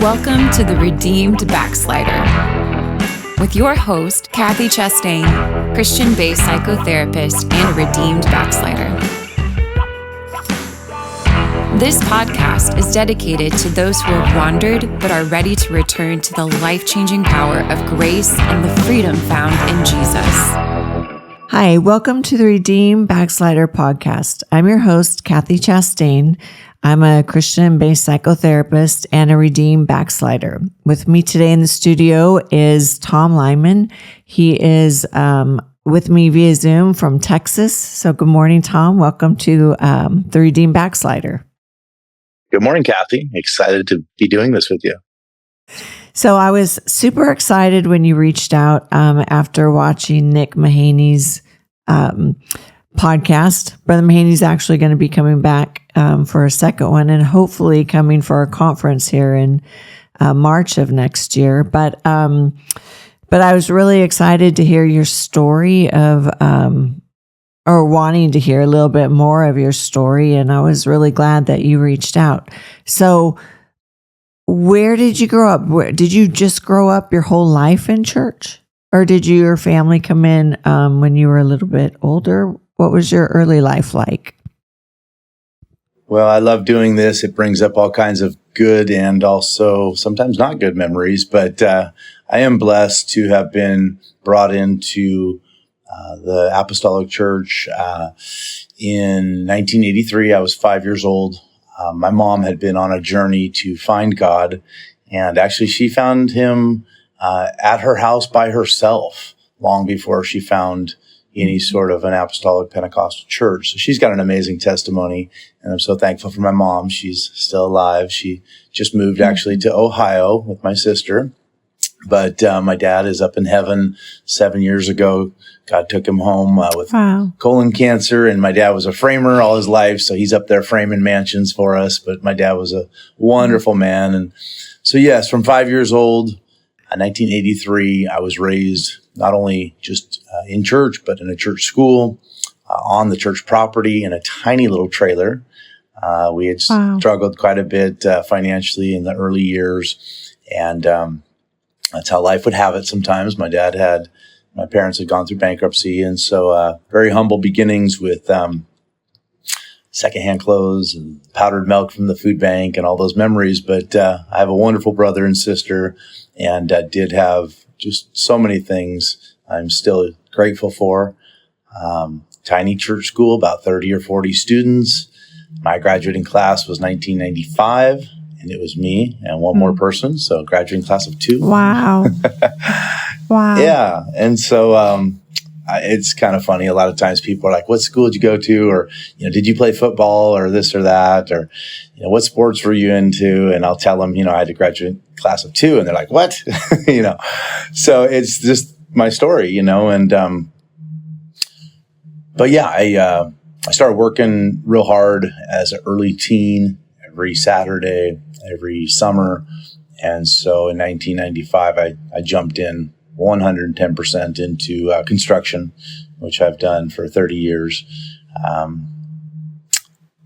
Welcome to the Redeemed Backslider with your host, Kathy Chastain, Christian-based psychotherapist and a redeemed backslider. This podcast is dedicated to those who have wandered but are ready to return to the life-changing power of grace and the freedom found in Jesus. Hi, welcome to the Redeemed Backslider podcast. I'm your host, Kathy Chastain. I'm a Christian-based psychotherapist and a redeemed backslider. With me today in the studio is Tom Lyman. He is with me via Zoom from Texas. So good morning, Tom. Welcome to the Redeemed Backslider. Good morning, Kathy. Excited to be doing this with you. So I was super excited when you reached out after watching Nick Mahaney's podcast. Brother Mahaney's actually going to be coming back for a second one and hopefully coming for our conference here in March of next year. But I was really excited to hear your story of, or wanting to hear a little bit more of your story. And I was really glad that you reached out. So where did you grow up? Did you just grow up your whole life in church? Or did your family come in when you were a little bit older? What was your early life like? Well, I love doing this. It brings up all kinds of good and also sometimes not good memories. But I am blessed to have been brought into the Apostolic Church in 1983. I was 5 years old. My mom had been on a journey to find God, and actually she found him at her house by herself long before she found any sort of an apostolic Pentecostal church. So she's got an amazing testimony, and I'm so thankful for my mom. She's still alive. She just moved actually to Ohio with my sister. But my dad is up in heaven 7 years ago. God took him home with colon cancer, and my dad was a framer all his life, so he's up there framing mansions for us. But my dad was a wonderful man. And so, yes, from 5 years old, 1983, I was raised not only just in church, but in a church school, on the church property, in a tiny little trailer. We had struggled quite a bit financially in the early years, and that's how life would have it sometimes. My parents had gone through bankruptcy, and so very humble beginnings with secondhand clothes and powdered milk from the food bank and all those memories. But I have a wonderful brother and sister, and did have just so many things I'm still grateful for. Tiny church school, about 30 or 40 students. My graduating class was 1995, and it was me and one more person, so graduating class of 2. Wow. Wow. Yeah, and so it's kind of funny. A lot of times people are like, what school did you go to? Or, did you play football or this or that? Or, what sports were you into? And I'll tell them, I had to graduate class of 2. And they're like, what? So it's just my story, and, but yeah, I started working real hard as an early teen, every Saturday, every summer. And so in 1995, I jumped in 110% into construction, which I've done for 30 years.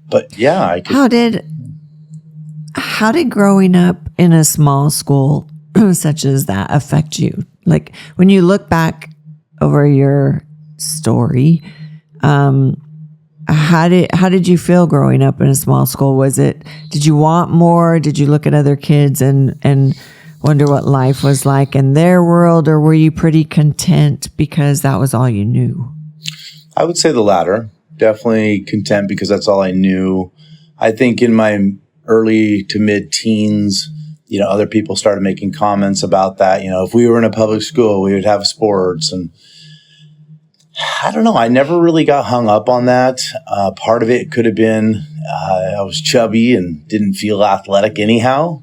But yeah, how did growing up in a small school such as that affect you? Like when you look back over your story, how did you feel growing up in a small school? Did you want more? Did you look at other kids and wonder what life was like in their world, or were you pretty content because that was all you knew? I would say the latter. Definitely content because that's all I knew. I think in my early to mid-teens, other people started making comments about that. If we were in a public school, we would have sports. And I don't know. I never really got hung up on that. Part of it could have been I was chubby and didn't feel athletic anyhow.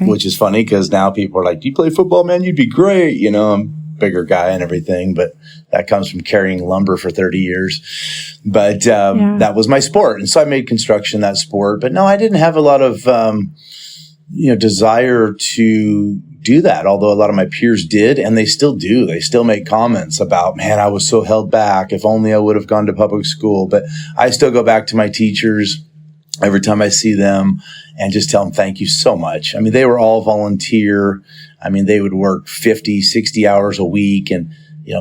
Which is funny because now people are like, do you play football, man? You'd be great. I'm a bigger guy and everything, but that comes from carrying lumber for 30 years. But that was my sport. And so I made construction that sport. But no, I didn't have a lot of, desire to do that. Although a lot of my peers did, and they still do. They still make comments about, man, I was so held back. If only I would have gone to public school. But I still go back to my teachers every time I see them and just tell them thank you so much. I mean, they were all volunteer. I mean, they would work 50, 60 hours a week and,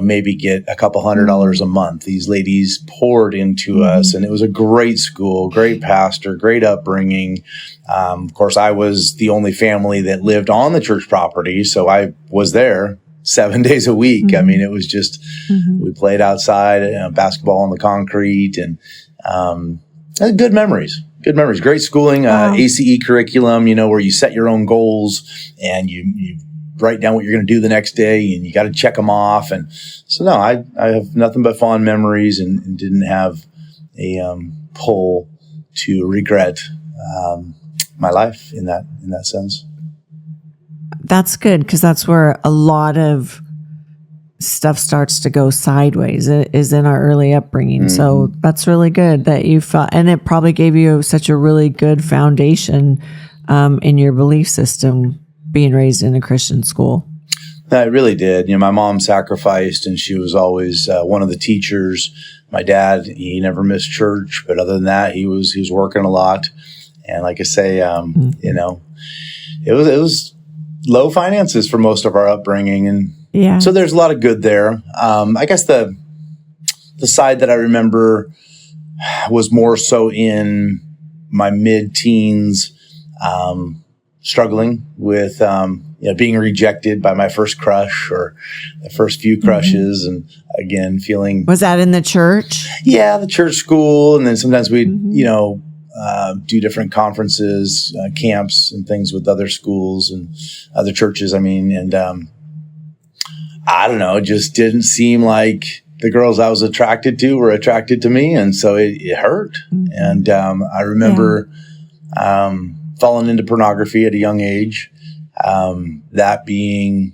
maybe get a couple $100 a month. These ladies poured into us, and it was a great school, great pastor, great upbringing. Of course, I was the only family that lived on the church property, so I was there 7 days a week. I mean, it was just, we played outside, basketball on the concrete, and good memories. Good memories. Great schooling, ACE curriculum, where you set your own goals and you write down what you're going to do the next day, and you got to check them off. And so, no, I have nothing but fond memories, and didn't have a pull to regret my life in that sense. That's good, because that's where a lot of stuff starts to go sideways. It is in our early upbringing. So that's really good that you felt, and it probably gave you such a really good foundation in your belief system, being raised in a Christian school. No, it really did. My mom sacrificed, and she was always one of the teachers. My dad, he never missed church, but other than that, he was working a lot. And like I say, it was low finances for most of our upbringing, and so there's a lot of good there. I guess the side that I remember was more so in my mid-teens, struggling with being rejected by my first crush or the first few crushes, and again feeling. Was that in the church? Yeah, the church school, and then sometimes we'd do different conferences, camps, and things with other schools and other churches. I mean, and I don't know, it just didn't seem like the girls I was attracted to were attracted to me, and so it hurt. And I remember falling into pornography at a young age, that being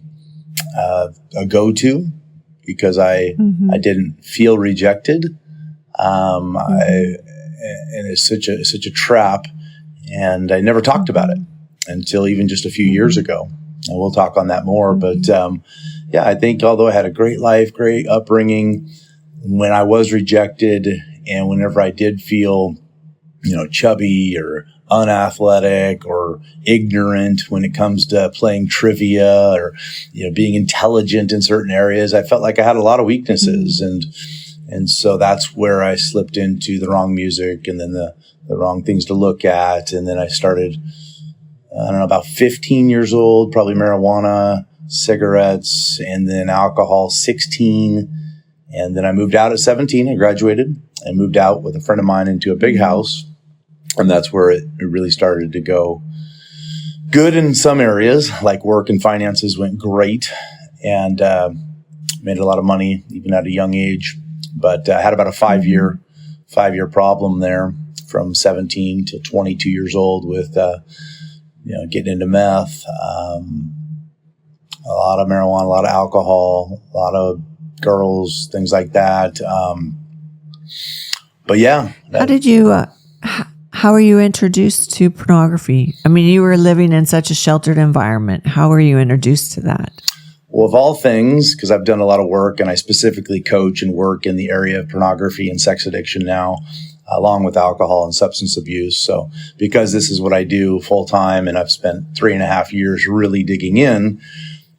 a go-to because I didn't feel rejected. And it's such a trap, and I never talked about it until even just a few years ago. And we'll talk on that more. But I think although I had a great life, great upbringing, when I was rejected, and whenever I did feel, chubby or unathletic or ignorant when it comes to playing trivia or, being intelligent in certain areas, I felt like I had a lot of weaknesses. And so that's where I slipped into the wrong music, and then the wrong things to look at. And then I started, about 15 years old, probably marijuana, cigarettes, and then alcohol, 16. And then I moved out at 17. I graduated and moved out with a friend of mine into a big house. And that's where it really started to go good in some areas, like work and finances went great, and made a lot of money even at a young age. But I had about a 5-year problem there from 17 to 22 years old with, getting into meth, a lot of marijuana, a lot of alcohol, a lot of girls, things like that. But yeah. How did you, how were you introduced to pornography? I mean, you were living in such a sheltered environment. How were you introduced to that? Well, of all things, because I've done a lot of work, and I specifically coach and work in the area of pornography and sex addiction now, along with alcohol and substance abuse. So because this is what I do full time, and I've spent 3.5 years really digging in,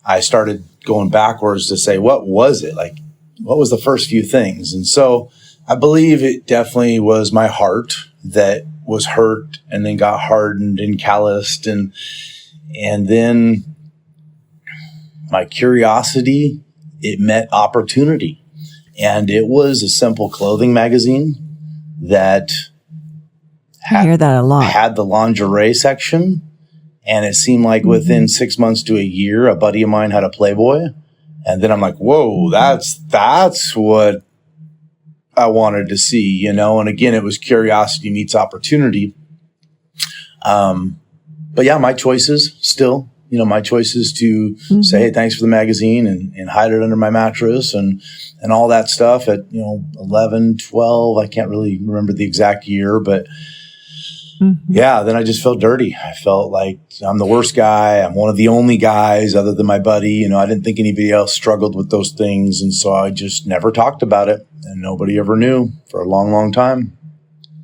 I started going backwards to say, what was it? Like, what was the first few things? And so I believe it definitely was my heart that was hurt and then got hardened and calloused. And then my curiosity, it met opportunity. And it was a simple clothing magazine that I hear that a lot. Had the lingerie section. And it seemed like within 6 months to a year, a buddy of mine had a Playboy. And then I'm like, whoa, that's what I wanted to see, And again, it was curiosity meets opportunity. But yeah, my choices still, my choices to say, hey, thanks for the magazine and hide it under my mattress and all that stuff at, 11, 12. I can't really remember the exact year, but yeah, then I just felt dirty. I felt like I'm the worst guy. I'm one of the only guys other than my buddy. I didn't think anybody else struggled with those things. And so I just never talked about it, and nobody ever knew for a long, long time.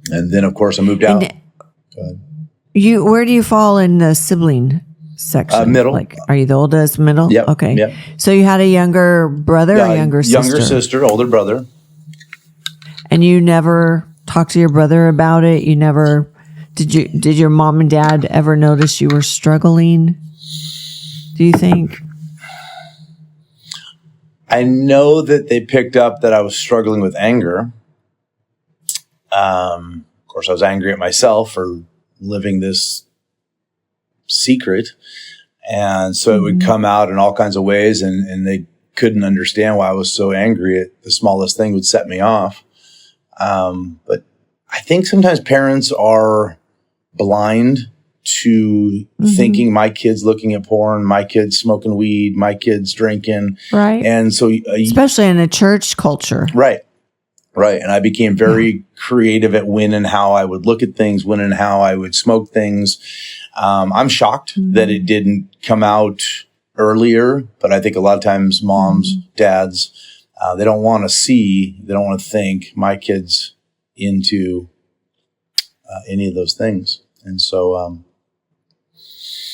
And then, of course, I moved out. Go ahead. Where do you fall in the sibling section? Middle. Like, are you the oldest? Middle? Yep. Okay. Yep. So you had a younger brother or younger sister? Younger sister, older brother. And you never talked to your brother about it? You never... Did your mom and dad ever notice you were struggling? Do you think? I know that they picked up that I was struggling with anger. Of course, I was angry at myself for living this secret. And so it would come out in all kinds of ways, and they couldn't understand why I was so angry at the smallest thing would set me off. But I think sometimes parents are blind to thinking my kid's looking at porn, my kid's smoking weed, my kid's drinking. Right. And so... especially in a church culture. Right. Right. And I became very creative at when and how I would look at things, when and how I would smoke things. I'm shocked that it didn't come out earlier, but I think a lot of times moms, dads, they don't want to think my kid's into any of those things. And so,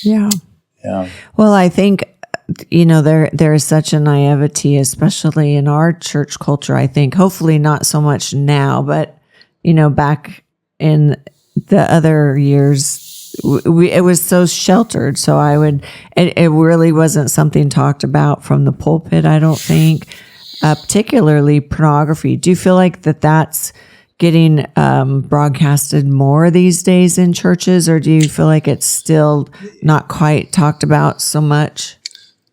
yeah. Yeah. Well, I think, there is such a naivety, especially in our church culture. I think hopefully not so much now, but, back in the other years, it was so sheltered. So it really wasn't something talked about from the pulpit, I don't think, particularly pornography. Do you feel like that's getting broadcasted more these days in churches, or do you feel like it's still not quite talked about so much?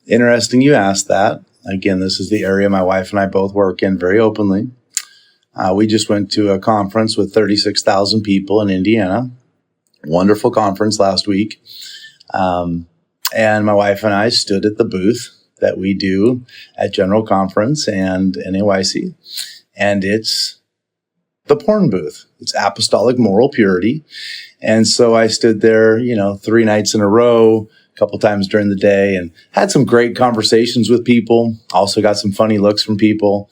Interesting you asked that. Again, this is the area my wife and I both work in very openly. We just went to a conference with 36,000 people in Indiana. Wonderful conference last week. And my wife and I stood at the booth that we do at General Conference and NAYC. And it's the porn booth. It's apostolic moral purity. And so I stood there, 3 nights in a row, a couple times during the day, and had some great conversations with people. Also got some funny looks from people.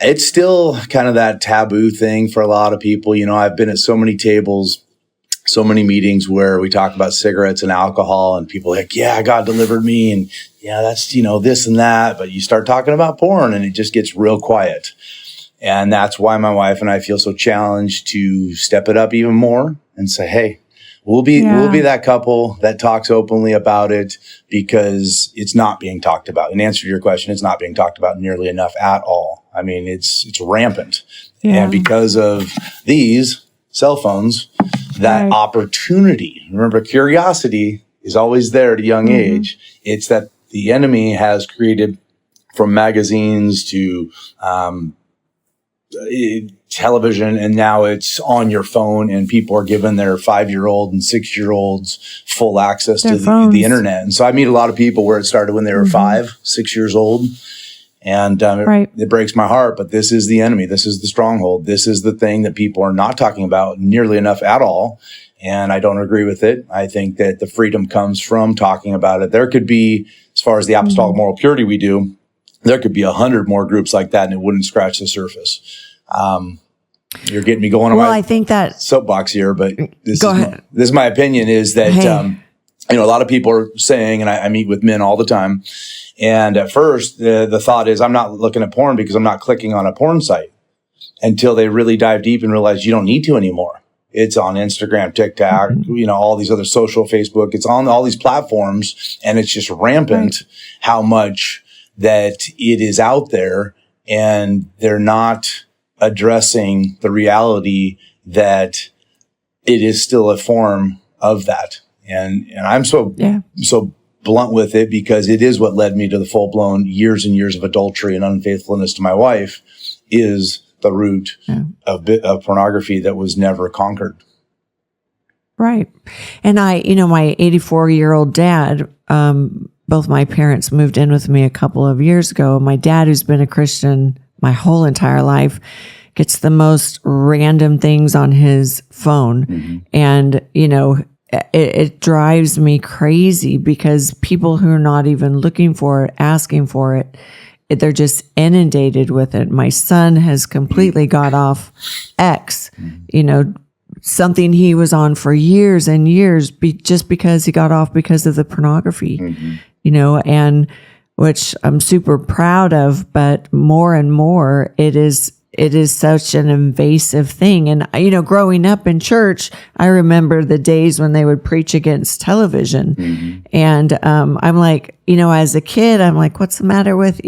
It's still kind of that taboo thing for a lot of people. I've been at so many tables, so many meetings where we talk about cigarettes and alcohol, and people are like, yeah, God delivered me. And yeah, that's, this and that. But you start talking about porn and it just gets real quiet. And that's why my wife and I feel so challenged to step it up even more and say, hey, we'll be that couple that talks openly about it, because it's not being talked about. In answer to your question, it's not being talked about nearly enough at all. I mean, it's rampant. Yeah. And because of these cell phones, that opportunity, remember, curiosity is always there at a young age. It's that the enemy has created, from magazines to television, and now it's on your phone, and people are given their 5-year-old and 6-year-olds full access to the internet. And so I meet a lot of people where it started when they were 5, 6 years old. And it breaks my heart, but this is the enemy. This is the stronghold. This is the thing that people are not talking about nearly enough at all. And I don't agree with it. I think that the freedom comes from talking about it. There could be, as far as the apostolic moral purity we do, there could be 100 more groups like that, and it wouldn't scratch the surface. You're getting me going on my I think that soapbox here, but this is my opinion, is that, a lot of people are saying, and I meet with men all the time, and at first the thought is, I'm not looking at porn because I'm not clicking on a porn site, until they really dive deep and realize you don't need to anymore. It's on Instagram, TikTok, all these other social, Facebook. It's on all these platforms, and it's just rampant how much that it is out there, and they're not addressing the reality that it is still a form of that. And I'm so blunt with it, because it is what led me to the full-blown years and years of adultery and unfaithfulness to my wife, is the root of pornography that was never conquered. Right. And my 84-year-old dad, both my parents moved in with me a couple of years ago. My dad, who's been a Christian my whole entire life, gets the most random things on his phone. And, it drives me crazy, because people who are not even looking for it, asking for it, they're just inundated with it. My son has completely got off X, something he was on for years and years, just because he got off because of the pornography, and which I'm super proud of, but more and more it is such an invasive thing. And, growing up in church, I remember the days when they would preach against television. And I'm like, as a kid, I'm like, what's the matter with,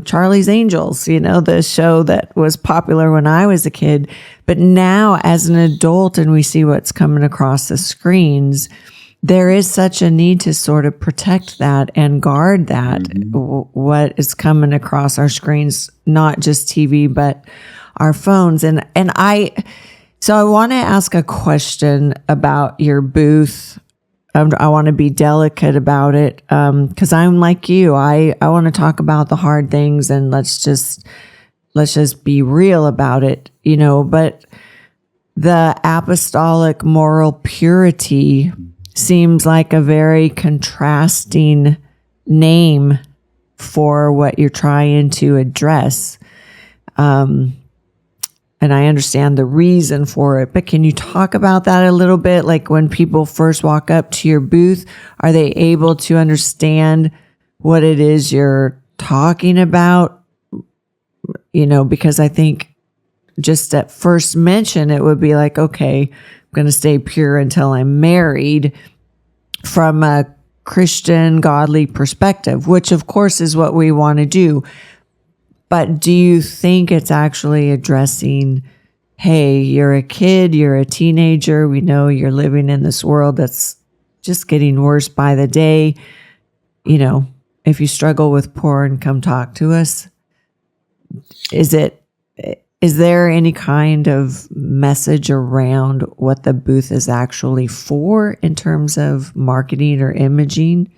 Charlie's Angels, the show that was popular when I was a kid. But now as an adult and we see what's coming across the screens, there is such a need to sort of protect that and guard that, what is coming across our screens, not just TV, but our phones. So I want to ask a question about your booth. I want to be delicate about it, because I'm like you. I want to talk about the hard things, and let's just be real about it, but the apostolic moral purity seems like a very contrasting name for what you're trying to address. And I understand the reason for it, but can you talk about that a little bit? Like, when people first walk up to your booth, are they able to understand what it is you're talking about? Because I think just at first mention, it would be like, okay, I'm going to stay pure until I'm married, from a Christian, godly perspective, which of course is what we want to do. But do you think it's actually addressing, hey, you're a kid, you're a teenager, we know you're living in this world that's just getting worse by the day. If you struggle with porn, come talk to us. Is there any kind of message around what the booth is actually for in terms of marketing or imaging?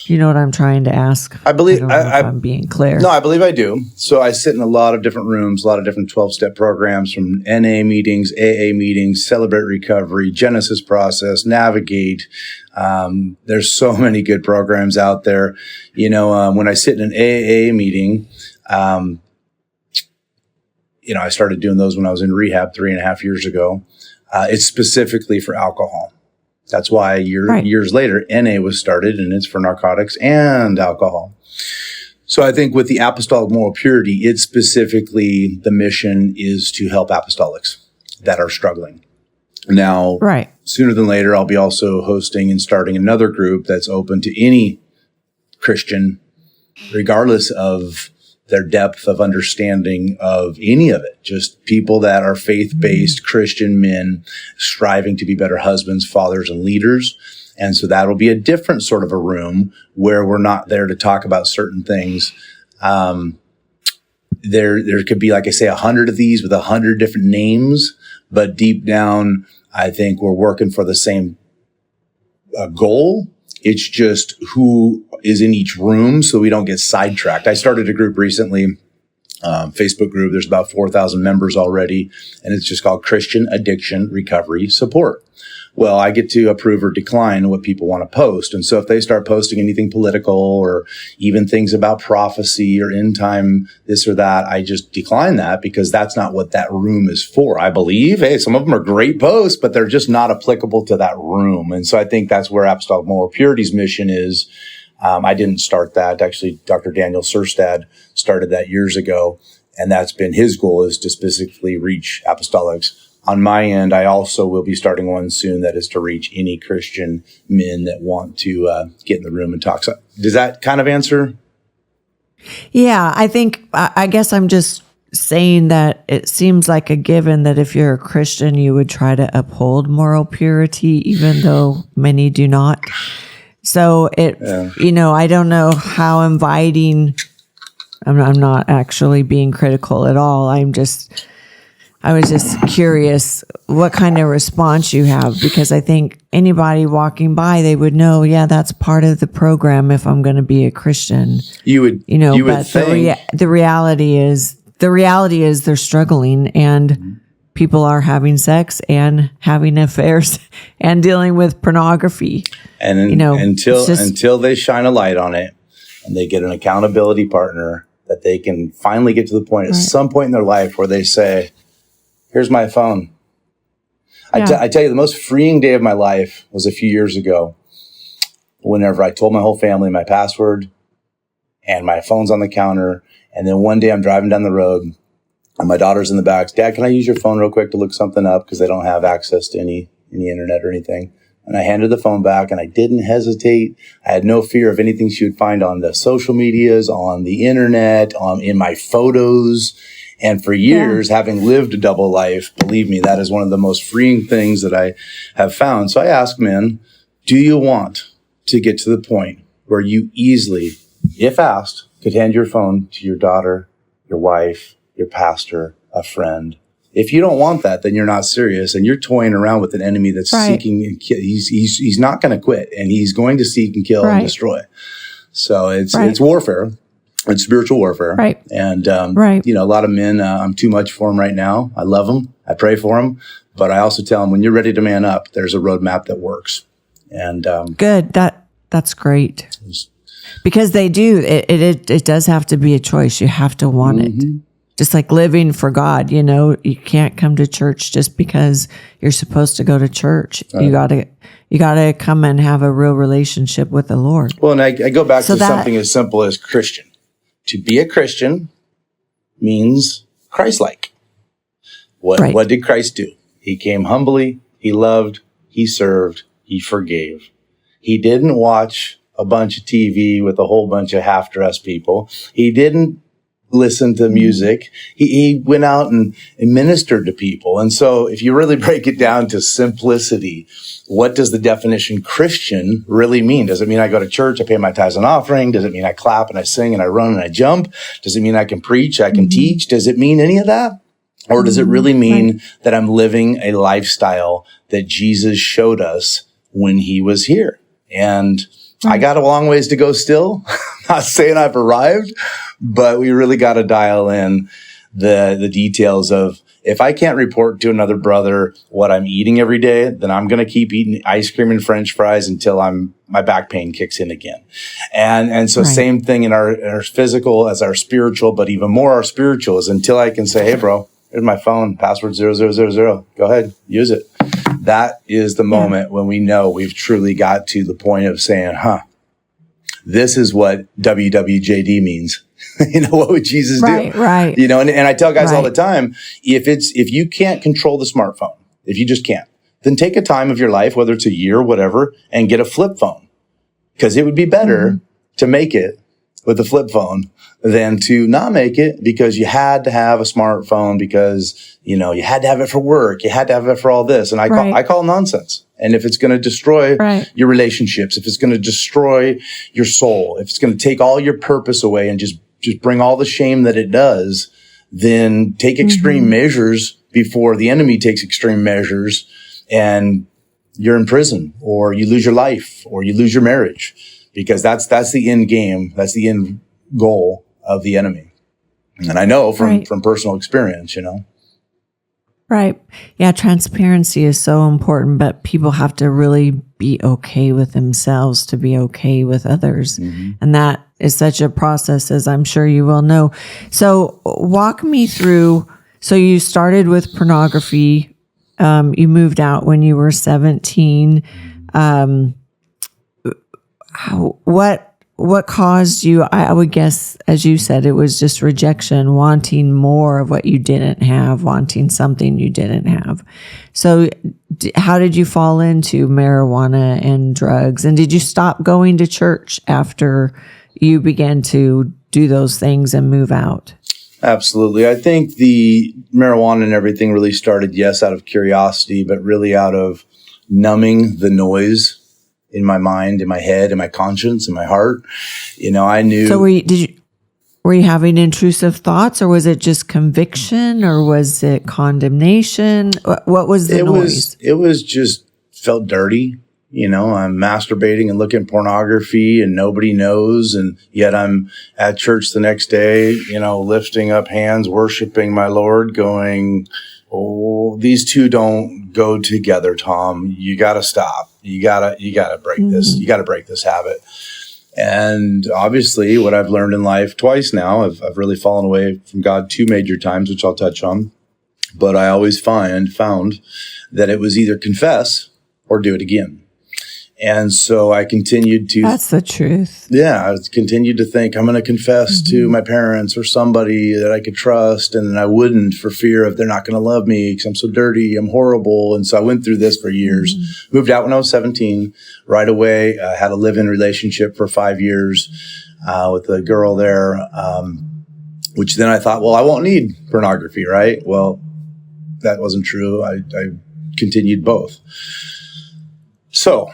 You know what I'm trying to ask? I believe I don't know if I'm being clear. No, I believe I do. So I sit in a lot of different rooms, a lot of different 12-step programs, from NA meetings, AA meetings, Celebrate Recovery, Genesis Process, Navigate. There's so many good programs out there. When I sit in an AA meeting, I started doing those when I was in rehab 3.5 years ago. It's specifically for alcohol. That's why years later, NA was started, and it's for narcotics and alcohol. So I think with the apostolic moral purity, it's specifically, the mission is to help apostolics that are struggling. Now, sooner than later, I'll be also hosting and starting another group that's open to any Christian, regardless of their depth of understanding of any of it. Just people that are faith-based Christian men striving to be better husbands, fathers, and leaders. And so that'll be a different sort of a room where we're not there to talk about certain things. There could be, like I say, 100 of these with 100 different names, but deep down, I think we're working for the same goal. It's just who is in each room so we don't get sidetracked. I started a group recently, Facebook group. There's about 4,000 members already, and it's just called Christian Addiction Recovery Support. Well, I get to approve or decline what people want to post. And so if they start posting anything political or even things about prophecy or end time, this or that, I just decline that, because that's not what that room is for. I believe, hey, some of them are great posts, but they're just not applicable to that room. And so I think that's where Apostolic Moral Purity's mission is. I didn't start that. Actually, Dr. Daniel Surstad started that years ago. And that's been his goal, is to specifically reach apostolics. On my end, I also will be starting one soon that is to reach any Christian men that want to get in the room and talk. So does that kind of answer? Yeah, I guess I'm just saying that it seems like a given that if you're a Christian, you would try to uphold moral purity, even though many do not. So I don't know how inviting. I'm not actually being critical at all. I was just curious what kind of response you have, because I think anybody walking by, they would know, yeah, that's part of the program if I'm going to be a Christian. You would think. The reality is they're struggling, and people are having sex and having affairs and dealing with pornography. And until they shine a light on it and they get an accountability partner, that they can finally get to the point at some point in their life where they say, here's my phone. I tell you, the most freeing day of my life was a few years ago, whenever I told my whole family my password and my phone's on the counter. And then one day I'm driving down the road and my daughter's in the back. Dad, can I use your phone real quick to look something up? Because they don't have access to any internet or anything. And I handed the phone back and I didn't hesitate. I had no fear of anything she would find on the social medias, on the internet, in my photos. And for years, having lived a double life, believe me, that is one of the most freeing things that I have found. So I ask men, do you want to get to the point where you easily, if asked, could hand your phone to your daughter, your wife, your pastor, a friend? If you don't want that, then you're not serious, and you're toying around with an enemy that's seeking and kill. He's not going to quit, and he's going to seek and kill and destroy. So it's warfare. It's spiritual warfare. Right. And, a lot of men, I'm too much for them right now. I love them. I pray for them. But I also tell them, when you're ready to man up, there's a roadmap that works. And good. That's great. Because they do. It does have to be a choice. You have to want it. Just like living for God, you can't come to church just because you're supposed to go to church. Right. You gotta come and have a real relationship with the Lord. Well, and I go back to something as simple as Christian. To be a Christian means Christ-like. What did Christ do? He came humbly, he loved, he served, he forgave. He didn't watch a bunch of TV with a whole bunch of half-dressed people. He didn't listen to music. He went out and ministered to people. And so if you really break it down to simplicity, what does the definition Christian really mean? Does it mean I go to church, I pay my tithes and offering? Does it mean I clap and I sing and I run and I jump? Does it mean I can preach, I can teach? Does it mean any of that? Or does it really mean that I'm living a lifestyle that Jesus showed us when he was here? And I got a long ways to go still. Not saying I've arrived, but we really got to dial in the details of, if I can't report to another brother what I'm eating every day, then I'm going to keep eating ice cream and French fries until my back pain kicks in again. And so same thing in our physical as our spiritual, but even more our spiritual is until I can say, hey, bro, here's my phone, password 0000. Go ahead, use it. That is the moment when we know we've truly got to the point of saying, this is what WWJD means. What would Jesus do? Right. And I tell guys all the time, if you can't control the smartphone, if you just can't, then take a time of your life, whether it's a year or whatever, and get a flip phone. Because it would be better to make it with a flip phone than to not make it because you had to have a smartphone because, you had to have it for work. You had to have it for all this. And I call nonsense. And if it's going to destroy your relationships, if it's going to destroy your soul, if it's going to take all your purpose away and just bring all the shame that it does, then take extreme measures before the enemy takes extreme measures and you're in prison or you lose your life or you lose your marriage, because that's the end game. That's the end goal of the enemy. And I know from personal experience, Right. Yeah. Transparency is so important, but people have to really be okay with themselves to be okay with others. And that is such a process, as I'm sure you will know. So walk me through. So you started with pornography. You moved out when you were 17. What caused you? I would guess, as you said, it was just rejection, wanting more of what you didn't have, wanting something you didn't have. So how did you fall into marijuana and drugs? And did you stop going to church after you began to do those things and move out? Absolutely. I think the marijuana and everything really started, yes, out of curiosity, but really out of numbing the noise in my mind, in my head, in my conscience, in my heart. I knew. So were you having intrusive thoughts, or was it just conviction, or was it condemnation? What was the noise? It was just felt dirty. I'm masturbating and looking at pornography and nobody knows. And yet I'm at church the next day, lifting up hands, worshiping my Lord, going, oh, these two don't go together, Tom. You got to stop. You got to break this. You got to break this habit. And obviously what I've learned in life twice now, I've really fallen away from God 2 major times, which I'll touch on. but I always found that it was either confess or do it again. And so I continued to... That's the truth. Yeah, I continued to think I'm going to confess to my parents or somebody that I could trust, and then I wouldn't for fear of they're not going to love me because I'm so dirty, I'm horrible. And so I went through this for years. Moved out when I was 17. Right away, I had a live-in relationship for 5 years with a girl there, which then I thought, well, I won't need pornography, right? Well, that wasn't true. I continued both. So...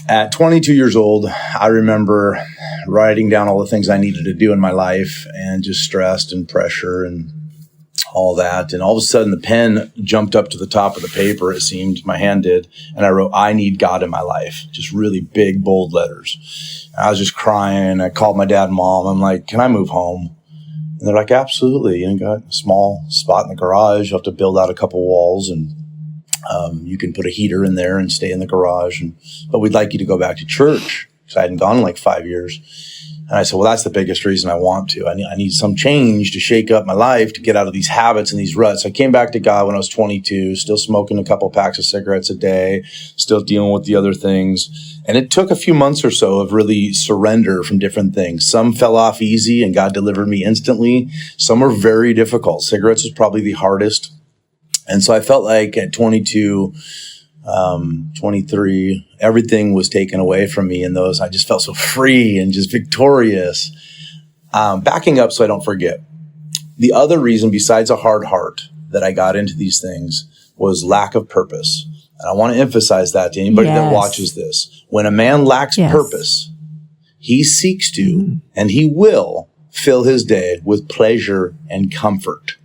at 22 years old, I remember writing down all the things I needed to do in my life and just stressed and pressure and all that. And all of a sudden, the pen jumped up to the top of the paper, it seemed, my hand did. And I wrote, I need God in my life, just really big, bold letters. And I was just crying. I called my dad and mom. I'm like, can I move home? And they're like, absolutely. You got a small spot in the garage. You have to build out a couple walls and you can put a heater in there and stay in the garage. But we'd like you to go back to church because I hadn't gone in like 5 years. And I said, well, that's the biggest reason I want to. I need some change to shake up my life, to get out of these habits and these ruts. I came back to God when I was 22, still smoking a couple packs of cigarettes a day, still dealing with the other things. And it took a few months or so of really surrender from different things. Some fell off easy and God delivered me instantly. Some were very difficult. Cigarettes was probably the hardest. And so I felt like at 22, 23, everything was taken away from me in those. I just felt so free and just victorious. Backing up so I don't forget. The other reason besides a hard heart that I got into these things was lack of purpose. And I want to emphasize that to anybody that watches this. When a man lacks purpose, he seeks to and he will fill his day with pleasure and comfort.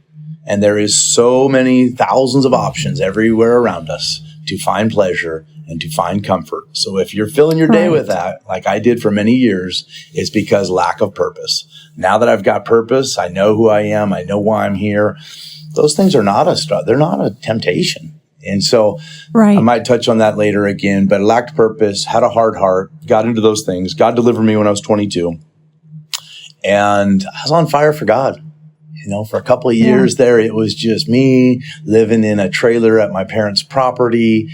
And there is so many thousands of options everywhere around us to find pleasure and to find comfort. So if you're filling your day with that, like I did for many years, it's because lack of purpose. Now that I've got purpose, I know who I am, I know why I'm here. Those things are not they're not a temptation. And so I might touch on that later again, but lacked purpose, had a hard heart, got into those things. God delivered me when I was 22. And I was on fire for God. You know, for a couple of years there, it was just me living in a trailer at my parents' property.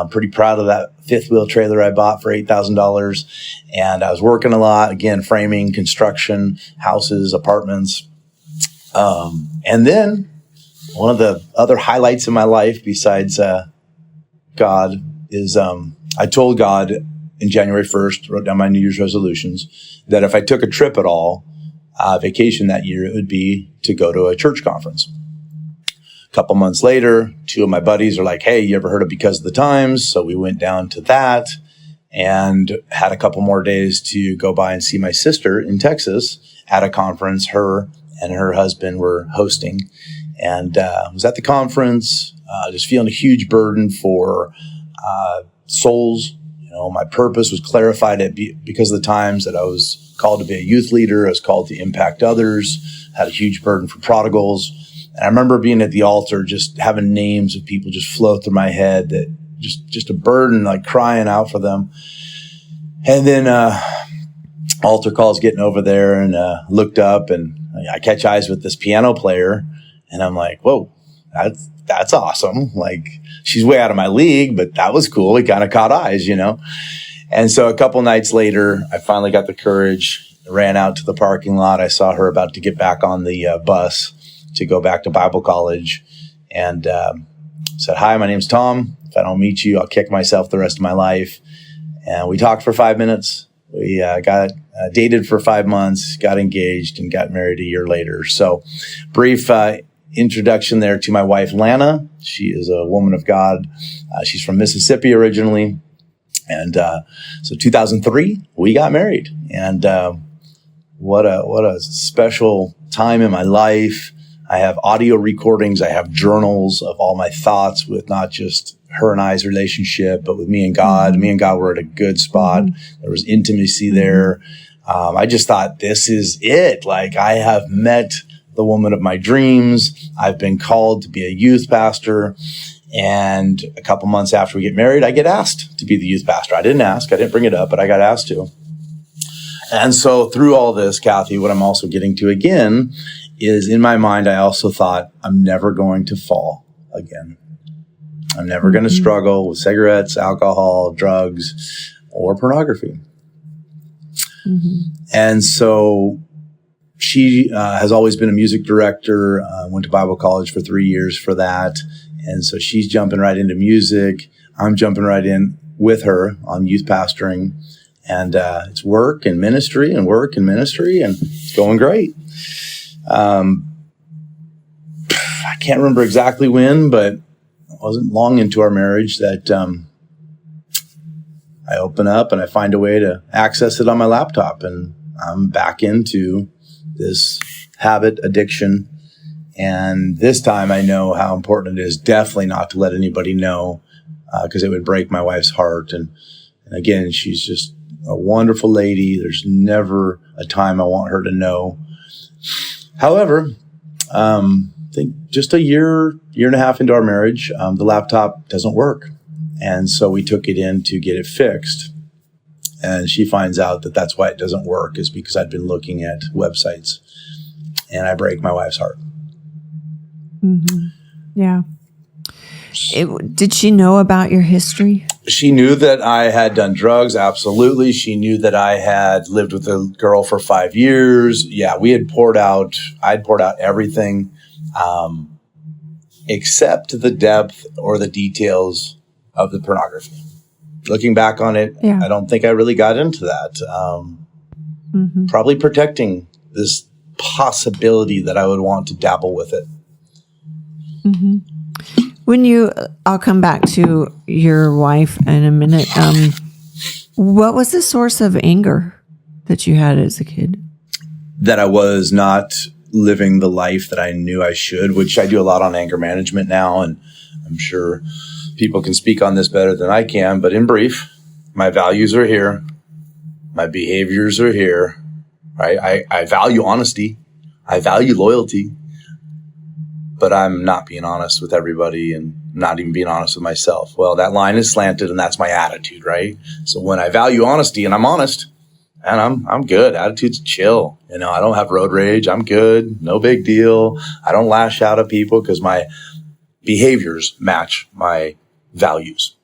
Pretty proud of that fifth wheel trailer I bought for $8,000. And I was working a lot, again, framing, construction, houses, apartments. And then one of the other highlights in my life besides God is I told God in January 1st, wrote down my New Year's resolutions, that if I took a trip at all, vacation that year, it would be to go to a church conference. A couple months later, two of my buddies are like, hey, you ever heard of Because of the Times? So we went down to that and had a couple more days to go by and see my sister in Texas at a conference her and her husband were hosting. And was at the conference, just feeling a huge burden for souls. You know, my purpose was clarified because of the times that I was called to be a youth leader. I was called to impact others, had a huge burden for prodigals. And I remember being at the altar, just having names of people just flow through my head that just a burden, like crying out for them. And then altar calls getting over there and looked up and I catch eyes with this piano player and I'm like, whoa, that's awesome. Like she's way out of my league, but that was cool. We kind of caught eyes, you know? And so a couple nights later, I finally got the courage, ran out to the parking lot. I saw her about to get back on the bus to go back to Bible college and said, hi, my name's Tom. If I don't meet you, I'll kick myself the rest of my life. And we talked for 5 minutes. We got dated for 5 months, got engaged, and got married a year later. So brief introduction there to my wife, Lana. She is a woman of God. She's from Mississippi originally. And so 2003, we got married. And what a special time in my life. I have audio recordings. I have journals of all my thoughts with not just her and I's relationship, but with me and God. Me and God were at a good spot. There was intimacy there. I just thought, this is it. Like, I have met the woman of my dreams. I've been called to be a youth pastor. And a couple months after we get married, I get asked to be the youth pastor. I didn't ask. I didn't bring it up, but I got asked to. And so through all this, Kathy, what I'm also getting to again is in my mind, I also thought, I'm never going to fall. again. I'm never going to struggle with cigarettes, alcohol, drugs, or pornography. And so she has always been a music director, went to Bible college for 3 years for that. And so she's jumping right into music. I'm jumping right in with her on youth pastoring. And it's work and ministry and work and ministry, and it's going great. I can't remember exactly when, but it wasn't long into our marriage that I open up and I find a way to access it on my laptop, and I'm back into this habit addiction. And this time I know how important it is definitely not to let anybody know, because it would break my wife's heart. And again, she's just a wonderful lady. There's never a time I want her to know. However, I think just a year and a half into our marriage, the laptop doesn't work. And so we took it in to get it fixed. And she finds out that that's why it doesn't work, is because I'd been looking at websites, and I break my wife's heart. Yeah. Did she know about your history? She knew that I had done drugs. Absolutely. She knew that I had lived with a girl for 5 years. Yeah, I'd poured out everything, except the depth or the details of the pornography. Looking back on it, I don't think I really got into that. Probably protecting this possibility that I would want to dabble with it. I'll come back to your wife in a minute. What was the source of anger that you had as a kid? That I was not living the life that I knew I should, which I do a lot on anger management now. And I'm sure people can speak on this better than I can. But in brief, my values are here. My behaviors are here. Right? I value honesty. I value loyalty. But I'm not being honest with everybody and not even being honest with myself. Well, that line is slanted, and that's my attitude, right? So when I value honesty and I'm honest, and I'm good. Attitude's chill. I don't have road rage. I'm good. No big deal. I don't lash out at people because my behaviors match my values.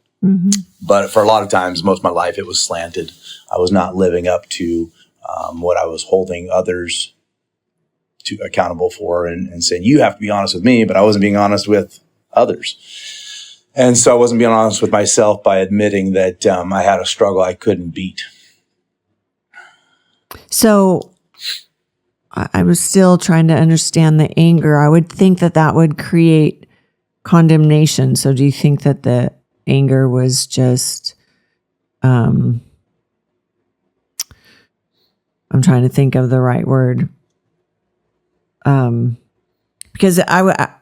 But for a lot of times, most of my life, it was slanted. I was not living up to what I was holding others to accountable for, and saying, you have to be honest with me, but I wasn't being honest with others. And so I wasn't being honest with myself by admitting that I had a struggle I couldn't beat. So I was still trying to understand the anger. I would think that would create condemnation. So do you think that the anger was just, I'm trying to think of the right word. Because I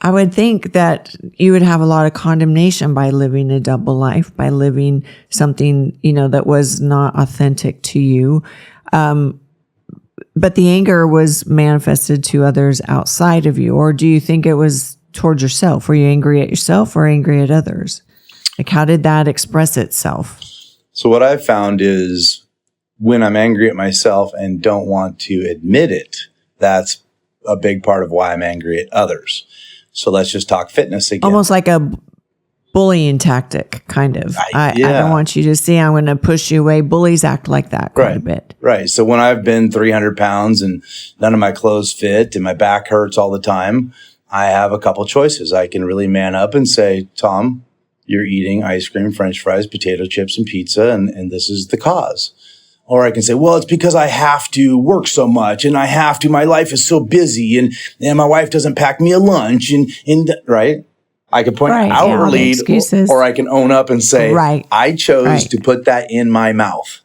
would think that you would have a lot of condemnation by living a double life, by living something, that was not authentic to you. But the anger was manifested to others outside of you, or do you think it was towards yourself? Were you angry at yourself or angry at others? Like, how did that express itself? So what I've found is when I'm angry at myself and don't want to admit it, that's a big part of why I'm angry at others. So let's just talk fitness again. Almost like a bullying tactic, kind of. I don't want you to see, I'm going to push you away. Bullies act like that quite a bit. Right. So when I've been 300 pounds and none of my clothes fit and my back hurts all the time, I have a couple choices. I can really man up and say, Tom, you're eating ice cream, French fries, potato chips, and pizza, and this is the cause. Or I can say, well, it's because I have to work so much and my life is so busy and my wife doesn't pack me a lunch and right? I can point out or lead, or I can own up and say, I chose to put that in my mouth.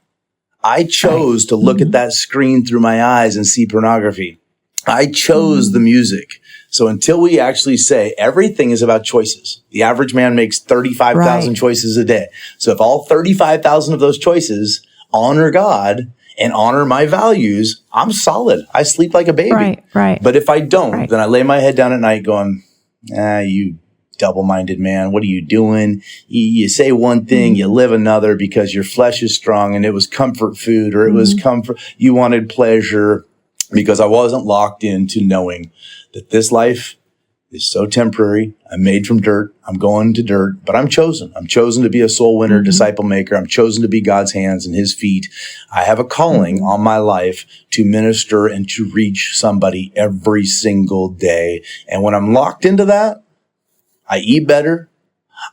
I chose to look at that screen through my eyes and see pornography. I chose the music. So until we actually say everything is about choices, the average man makes 35,000 choices a day. So if all 35,000 of those choices honor God and honor my values, I'm solid. I sleep like a baby. Right. But if I don't, then I lay my head down at night going, you double-minded man, what are you doing? You say one thing, you live another because your flesh is strong and it was comfort food, or it was comfort. You wanted pleasure because I wasn't locked into knowing that this life is so temporary. I'm made from dirt. I'm going to dirt, but I'm chosen. I'm chosen to be a soul winner, disciple maker. I'm chosen to be God's hands and his feet. I have a calling on my life to minister and to reach somebody every single day. And when I'm locked into that, I eat better.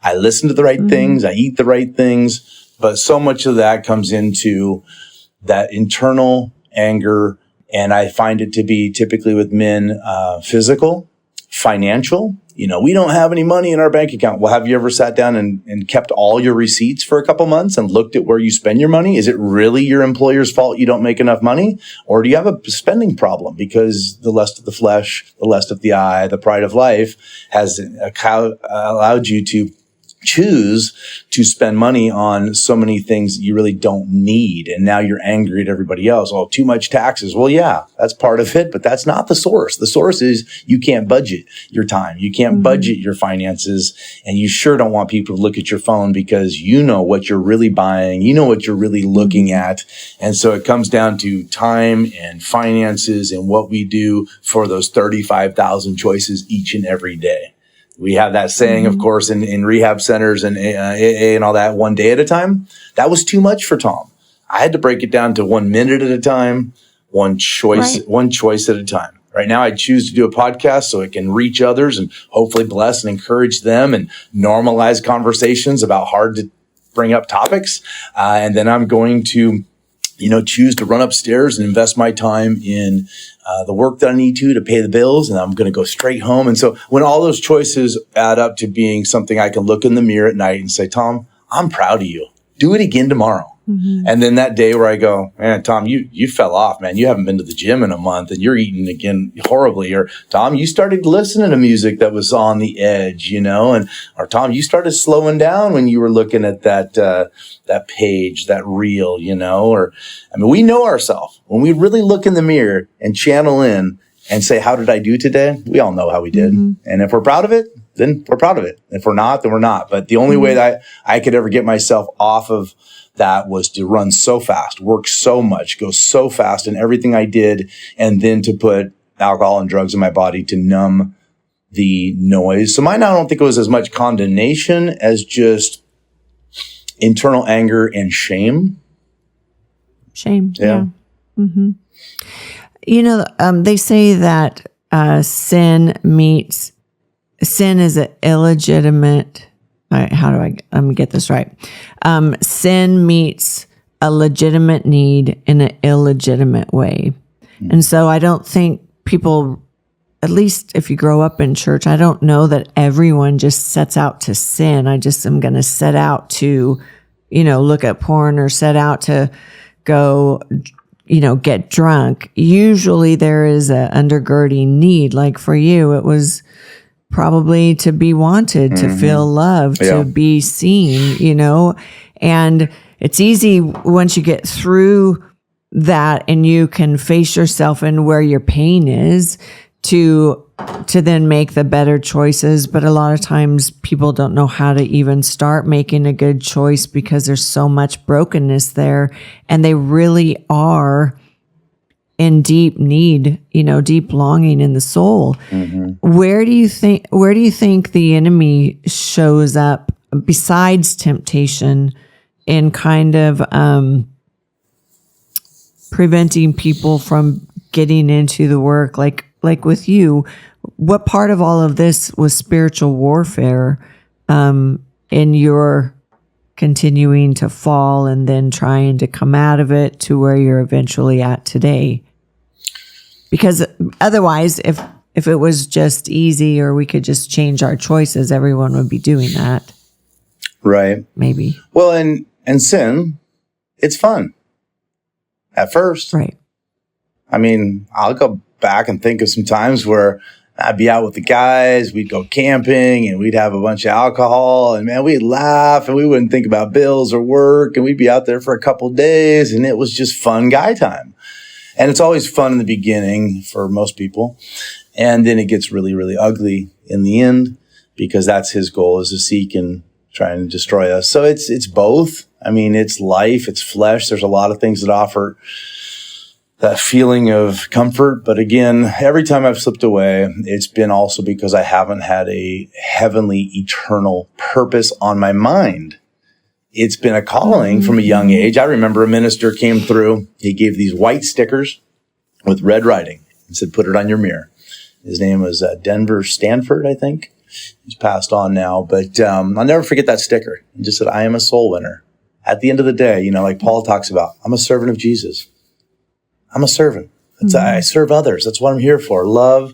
I listen to the right things. I eat the right things. But so much of that comes into that internal anger. And I find it to be typically with men, physical, financial. We don't have any money in our bank account. Well, have you ever sat down and kept all your receipts for a couple months and looked at where you spend your money? Is it really your employer's fault you don't make enough money? Or do you have a spending problem because the lust of the flesh, the lust of the eye, the pride of life has allowed you to choose to spend money on so many things that you really don't need. And now you're angry at everybody else. Oh, too much taxes. Well, yeah, that's part of it, but that's not the source. The source is you can't budget your time. You can't budget your finances. And you sure don't want people to look at your phone because you know what you're really buying. You know what you're really looking at. And so it comes down to time and finances and what we do for those 35,000 choices each and every day. We have that saying, of course, in rehab centers and AA and all that, one day at a time. That was too much for Tom. I had to break it down to 1 minute at a time, one choice at a time. Right now, I choose to do a podcast so it can reach others and hopefully bless and encourage them and normalize conversations about hard to bring up topics. And then I'm going to choose to run upstairs and invest my time in the work that I need to pay the bills, and I'm going to go straight home. And so when all those choices add up to being something I can look in the mirror at night and say, Tom, I'm proud of you. Do it again tomorrow. And then that day where I go, man, Tom, you fell off, man. You haven't been to the gym in a month and you're eating again horribly. Or Tom, you started listening to music that was on the edge, or Tom, you started slowing down when you were looking at that page, that reel, we know ourselves. When we really look in the mirror and channel in and say, how did I do today? We all know how we did. And if we're proud of it, then we're proud of it. If we're not, then we're not. But the only way that I could ever get myself off of that was to run so fast, work so much, go so fast in everything I did, and then to put alcohol and drugs in my body to numb the noise. So mine, I don't think it was as much condemnation as just internal anger and shame. Shame. Yeah. They say that sin is an illegitimate. Let me get this right. Sin meets a legitimate need in an illegitimate way. And so I don't think people, at least if you grow up in church, I don't know that everyone just sets out to sin. I just am going to set out to, look at porn or set out to go, get drunk. Usually there is a undergirding need. Like for you, it was probably to be wanted, to feel loved, to be seen, and it's easy once you get through that and you can face yourself and where your pain is to then make the better choices. But a lot of times people don't know how to even start making a good choice because there's so much brokenness there, and they really are in deep need, deep longing in the soul. Where do you think the enemy shows up besides temptation in kind of preventing people from getting into the work? Like with what part of all of this was spiritual warfare in your continuing to fall and then trying to come out of it to where you're eventually at today? Because otherwise, if it was just easy or we could just change our choices, everyone would be doing that. Right. Maybe. Well, and sin, it's fun at first. Right. I'll go back and think of some times where I'd be out with the guys, we'd go camping and we'd have a bunch of alcohol and man, we'd laugh and we wouldn't think about bills or work and we'd be out there for a couple of days and it was just fun guy time. And it's always fun in the beginning for most people. And then it gets really, really ugly in the end because that's his goal, is to seek and try and destroy us. So it's both. It's life, it's flesh. There's a lot of things that that feeling of comfort. But again, every time I've slipped away, it's been also because I haven't had a heavenly, eternal purpose on my mind. It's been a calling from a young age. I remember a minister came through. He gave these white stickers with red writing and said, put it on your mirror. His name was Denver Stanford, I think. He's passed on now. But I'll never forget that sticker. He just said, I am a soul winner. At the end of the day, like Paul talks about, I'm a servant of Jesus. I'm a servant. I serve others. That's what I'm here for. Love,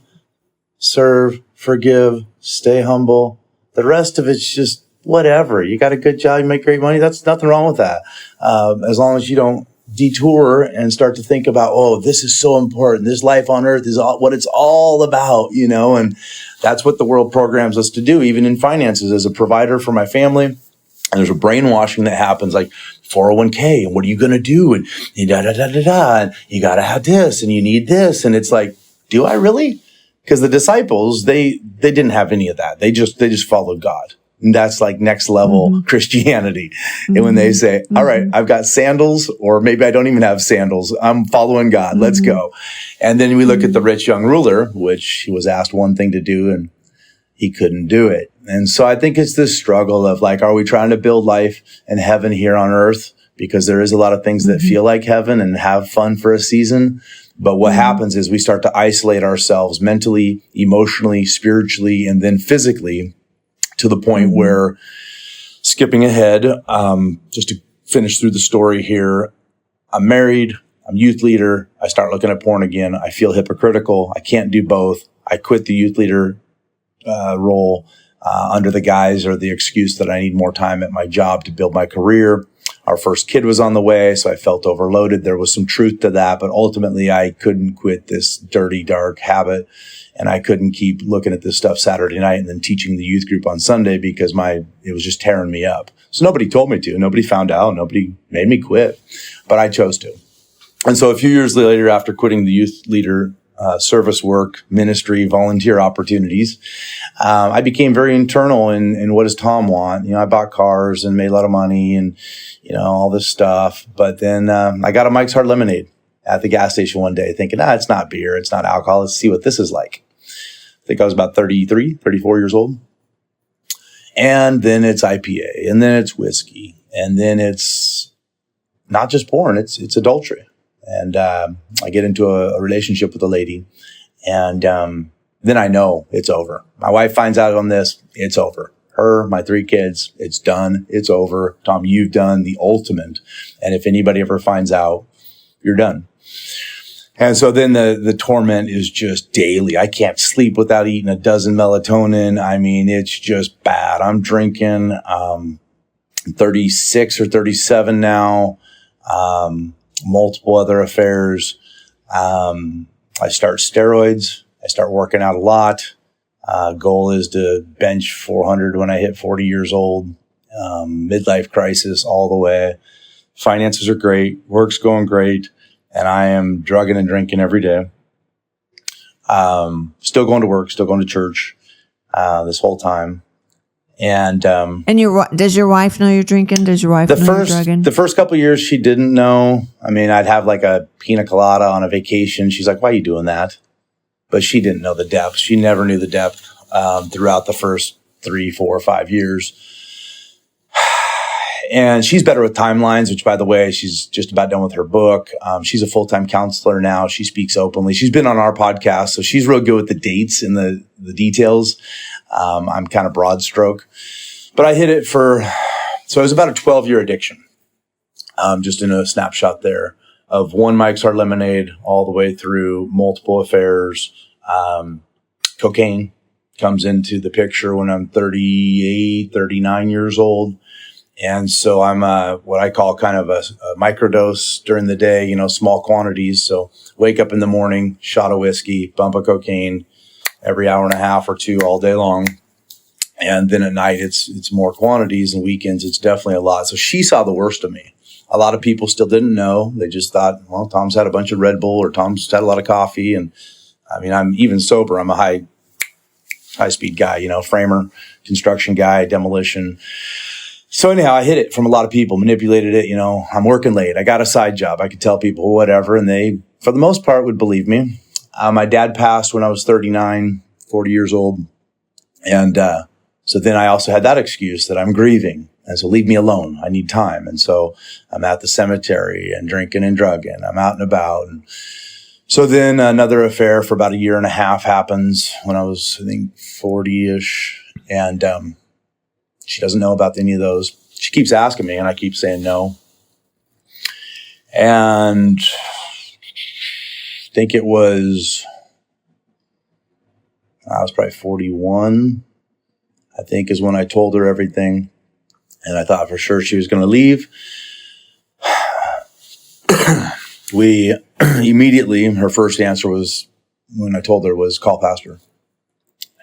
serve, forgive, stay humble. The rest of it's just whatever. You got a good job, you make great money. That's nothing wrong with that. As long as you don't detour and start to think about, oh, this is so important. This life on earth is what it's all about, and that's what the world programs us to do, even in finances. As a provider for my family, and there's a brainwashing that happens, like 401k, and what are you going to do? And and you got to have this, and you need this. And it's like, do I really? Because the disciples, they didn't have any of that. They just followed God. And that's like next level Christianity. And when they say, all right, I've got sandals, or maybe I don't even have sandals, I'm following God. Let's go. And then we look at the rich young ruler, which he was asked one thing to do and he couldn't do it. And so I think it's this struggle of like, are we trying to build life and heaven here on earth? Because there is a lot of things that feel like heaven and have fun for a season. But what happens is we start to isolate ourselves mentally, emotionally, spiritually, and then physically, to the point where, skipping ahead, just to finish through the story here, I'm married, I'm youth leader, I start looking at porn again, I feel hypocritical, I can't do both, I quit the youth leader role under the guise or the excuse that I need more time at my job to build my career. Our first kid was on the way, so I felt overloaded. There was some truth to that, but ultimately I couldn't quit this dirty, dark habit. And I couldn't keep looking at this stuff Saturday night and then teaching the youth group on Sunday because it was just tearing me up. So nobody told me to. Nobody found out. Nobody made me quit. But I chose to. And so a few years later, after quitting the youth leader service work, ministry, volunteer opportunities, I became very internal in what does Tom want? I bought cars and made a lot of money and, all this stuff. But then I got a Mike's Hard Lemonade at the gas station one day thinking, it's not beer. It's not alcohol. Let's see what this is like. I think I was about 33, 34 years old. And then it's IPA, and then it's whiskey, and then it's not just porn, it's adultery. And I get into a relationship with a lady, and then I know it's over. My wife finds out on this, it's over. Her, my 3 kids, it's done, it's over. Tom, you've done the ultimate. And if anybody ever finds out, you're done. And so then the torment is just daily. I can't sleep without eating a dozen melatonin. I mean, it's just bad. I'm drinking, 36 or 37 now, multiple other affairs. I start steroids. I start working out a lot. Goal is to bench 400 when I hit 40 years old. Midlife crisis all the way. Finances are great. Work's going great. And I am drugging and drinking every day. Still going to work, still going to church, this whole time. And does your wife know you're drinking? Does your wife know you're drugging? The first couple of years, she didn't know. I mean, I'd have like a pina colada on a vacation. She's like, why are you doing that? But she didn't know the depth. She never knew the depth, throughout the first 3, 4, 5 years. And she's better with timelines, which, by the way, she's just about done with her book. She's a full-time counselor now. She speaks openly. She's been on our podcast, so she's real good with the dates and the details. I'm kind of broad stroke. But I hit it so it was about a 12-year addiction, just in a snapshot there of one Mike's Hard Lemonade all the way through multiple affairs. Cocaine comes into the picture when I'm 38, 39 years old. And so I'm what I call kind of a microdose during the day, small quantities. So wake up in the morning, shot of whiskey, bump of cocaine every hour and a half or 2 all day long. And then at night, it's more quantities, and weekends, it's definitely a lot. So she saw the worst of me. A lot of people still didn't know. They just thought, well, Tom's had a bunch of Red Bull or Tom's had a lot of coffee. And I mean, I'm even sober. I'm a high speed guy, framer, construction guy, demolition. So anyhow, I hid it from a lot of people, manipulated it. I'm working late. I got a side job. I could tell people whatever, and they, for the most part, would believe me. My dad passed when I was 39, 40 years old. And so then I also had that excuse that I'm grieving. And so leave me alone. I need time. And so I'm at the cemetery and drinking and drugging. I'm out and about. And so then another affair for about a year and a half happens when I was, I think, 40-ish. And she doesn't know about any of those. She keeps asking me, and I keep saying no. And I think I was probably 41, I think, is when I told her everything. And I thought for sure she was going to leave. We immediately, her first answer was, when I told her, was call pastor.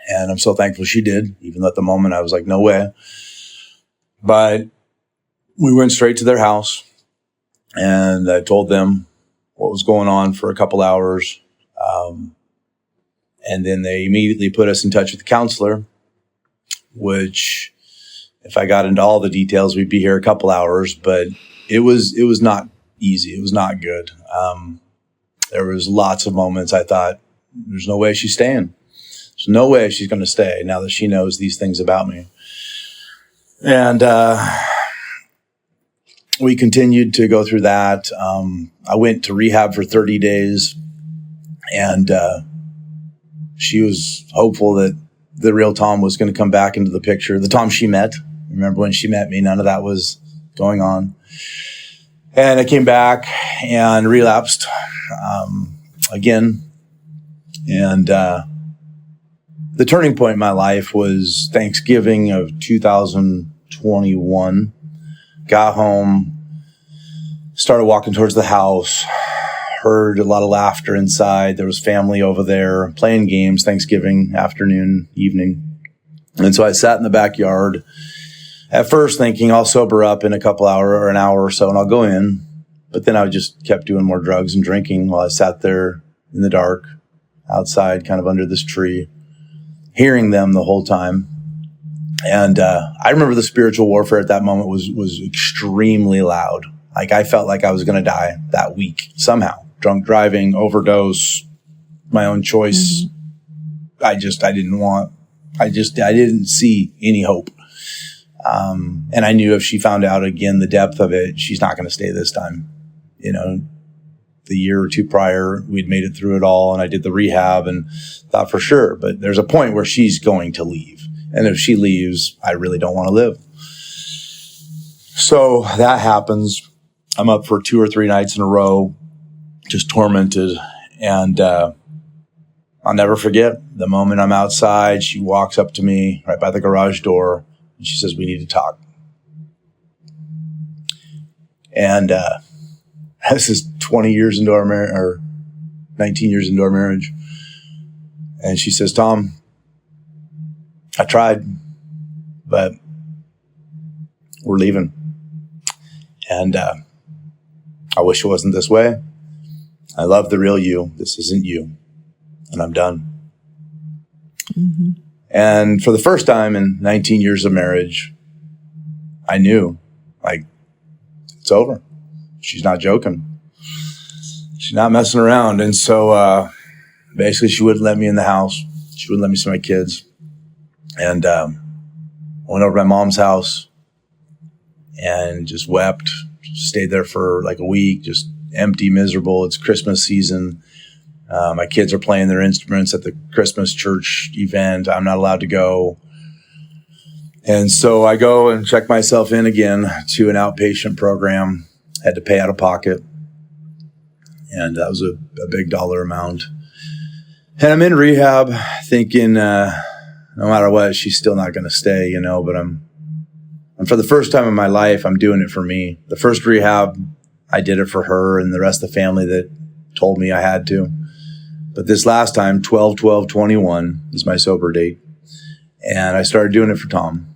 And I'm so thankful she did, even though at the moment I was like, no way. But we went straight to their house, and I told them what was going on for a couple hours. And then they immediately put us in touch with the counselor, which, if I got into all the details, we'd be here a couple hours, but it was not easy. It was not good. There was lots of moments I thought, there's no way she's staying. There's no way she's going to stay now that she knows these things about me. And we continued to go through that. I went to rehab for 30 days, and she was hopeful that the real Tom was going to come back into the picture. The Tom she met. Remember when she met me, none of that was going on. And I came back and relapsed again. And the turning point in my life was Thanksgiving of 2021. Got home, started walking towards the house, heard a lot of laughter inside. There was family over there playing games, Thanksgiving afternoon, evening. And so I sat in the backyard, at first thinking I'll sober up in a couple hours or an hour or so and I'll go in. But then I just kept doing more drugs and drinking while I sat there in the dark outside, kind of under this tree, hearing them the whole time. And I remember the spiritual warfare at that moment was extremely loud. Like I felt like I was going to die that week somehow. Drunk driving, overdose, my own choice. Mm-hmm. I didn't see any hope. And I knew if she found out again the depth of it, she's not going to stay this time. The year or two prior, we'd made it through it all, and I did the rehab and thought for sure. But there's a point where she's going to leave. And if she leaves, I really don't want to live. So that happens. I'm up for 2 or 3 nights in a row, just tormented. And I'll never forget the moment I'm outside. She walks up to me right by the garage door, and she says, "We need to talk." And this is 20 years into our marriage, or 19 years into our marriage. And she says, "Tom, I tried, but we're leaving. And I wish it wasn't this way. I love the real you. This isn't you. And I'm done." Mm-hmm. And for the first time in 19 years of marriage, I knew, like, it's over. She's not joking. She's not messing around. And so basically she wouldn't let me in the house. She wouldn't let me see my kids. And I went over to my mom's house and just wept. Stayed there for like a week, just empty, miserable. It's Christmas season. My kids are playing their instruments at the Christmas church event. I'm not allowed to go. And so I go and check myself in again to an outpatient program. Had to pay out of pocket. And that was a big dollar amount. And I'm in rehab thinking, no matter what, she's still not going to stay, but I'm for the first time in my life, I'm doing it for me. The first rehab, I did it for her and the rest of the family that told me I had to. But this last time, 12/12/21 is my sober date. And I started doing it for Tom.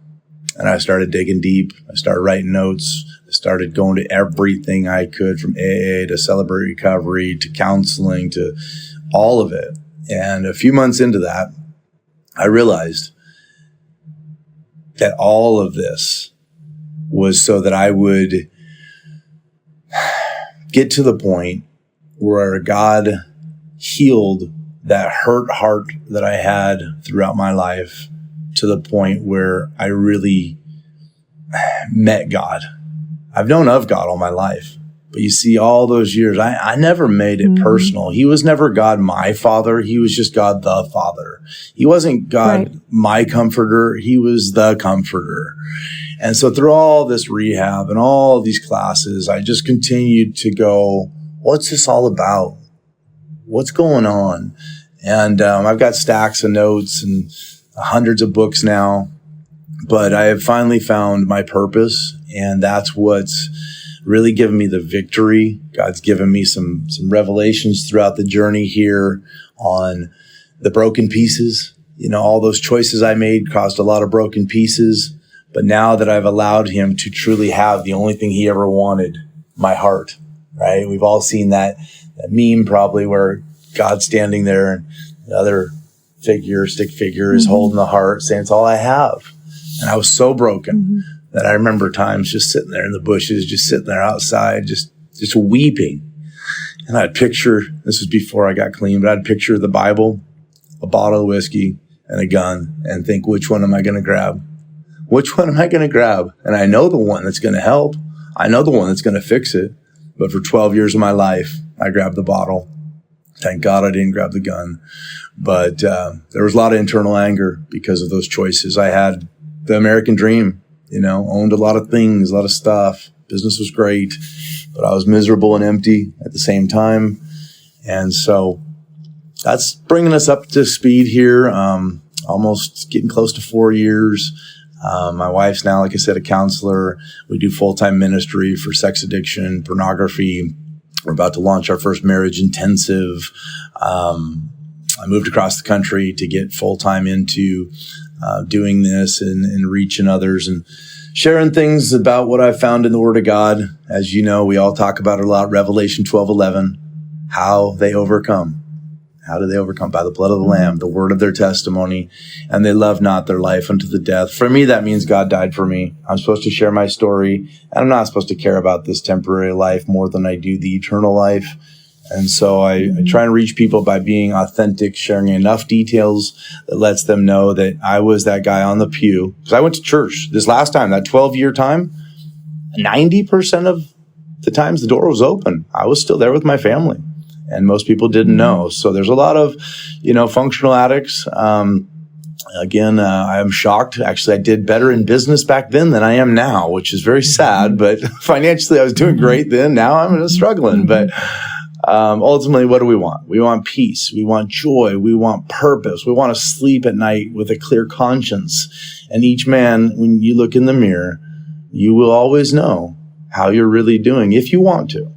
And I started digging deep. I started writing notes. I started going to everything I could, from AA to Celebrate Recovery to counseling to all of it. And a few months into that, I realized that all of this was so that I would get to the point where God healed that hurt heart that I had throughout my life to the point where I really met God. I've known of God all my life, but you see, all those years, I never made it personal. He was never God, my Father. He was just God, the Father. He wasn't God, my comforter. He was the comforter. And so through all this rehab and all these classes, I just continued to go, what's this all about? What's going on? And I've got stacks of notes and hundreds of books now, but I have finally found my purpose, and that's what's really given me the victory. God's given me some revelations throughout the journey here on the broken pieces. You know, all those choices I made caused a lot of broken pieces. But now that I've allowed him to truly have the only thing he ever wanted, my heart, right? We've all seen that meme probably where God's standing there and the other stick figure is holding the heart, saying, it's all I have. And I was so broken that I remember times just sitting there in the bushes, just sitting there outside, just weeping. And I'd picture, this was before I got clean, but I'd picture the Bible, a bottle of whiskey, and a gun, and think, which one am I going to grab? Which one am I going to grab? And I know the one that's going to help. I know the one that's going to fix it. But for 12 years of my life, I grabbed the bottle. Thank God I didn't grab the gun. But there was a lot of internal anger because of those choices. I had the American dream, you know, owned a lot of things, a lot of stuff. Business was great, but I was miserable and empty at the same time. And so that's bringing us up to speed here, almost getting close to 4 years. My wife's now, like I said, a counselor. We do full-time ministry for sex addiction, pornography. We're about to launch our first marriage intensive. I moved across the country to get full-time into doing this and reaching others and sharing things about what I found in the Word of God. As you know, we all talk about it a lot, Revelation 12:11, how they overcome. How do they overcome? By the blood of the Lamb, the word of their testimony, and they love not their life unto the death. For me, that means God died for me. I'm supposed to share my story, and I'm not supposed to care about this temporary life more than I do the eternal life. And so I try and reach people by being authentic, sharing enough details that lets them know that I was that guy on the pew. Because I went to church this last time, that 12-year time, 90% of the times the door was open. I was still there with my family. And most people didn't know. So there's a lot of, functional addicts. Again, I'm shocked. Actually, I did better in business back then than I am now, which is very sad. But financially, I was doing great then. Now I'm struggling. But ultimately, what do we want? We want peace. We want joy. We want purpose. We want to sleep at night with a clear conscience. And each man, when you look in the mirror, you will always know how you're really doing if you want to.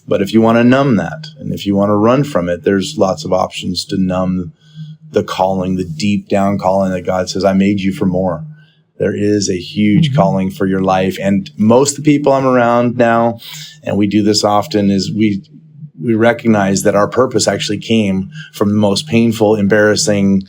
But if you want to numb that, and if you want to run from it, there's lots of options to numb the calling, the deep down calling that God says, I made you for more. There is a huge calling for your life. And most of the people I'm around now, and we do this often, is we recognize that our purpose actually came from the most painful, embarrassing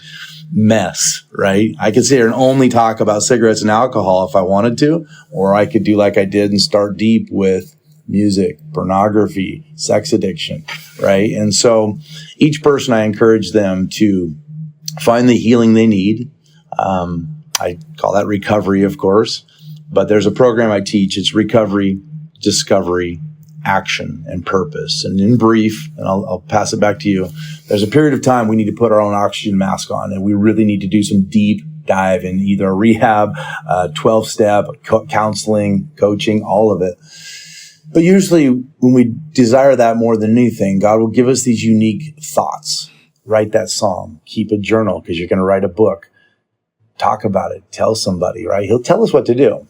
mess, right? I could sit here and only talk about cigarettes and alcohol if I wanted to, or I could do like I did and start deep with music, pornography, sex addiction, right? And so each person, I encourage them to find the healing they need. I call that recovery, of course, but there's a program I teach. It's recovery, discovery, action, and purpose. And in brief, and I'll pass it back to you, there's a period of time we need to put our own oxygen mask on, and we really need to do some deep dive in either a rehab, 12-step, counseling, coaching, all of it. But usually when we desire that more than anything, God will give us these unique thoughts. Write that song, keep a journal because you're going to write a book, talk about it, tell somebody, right? He'll tell us what to do.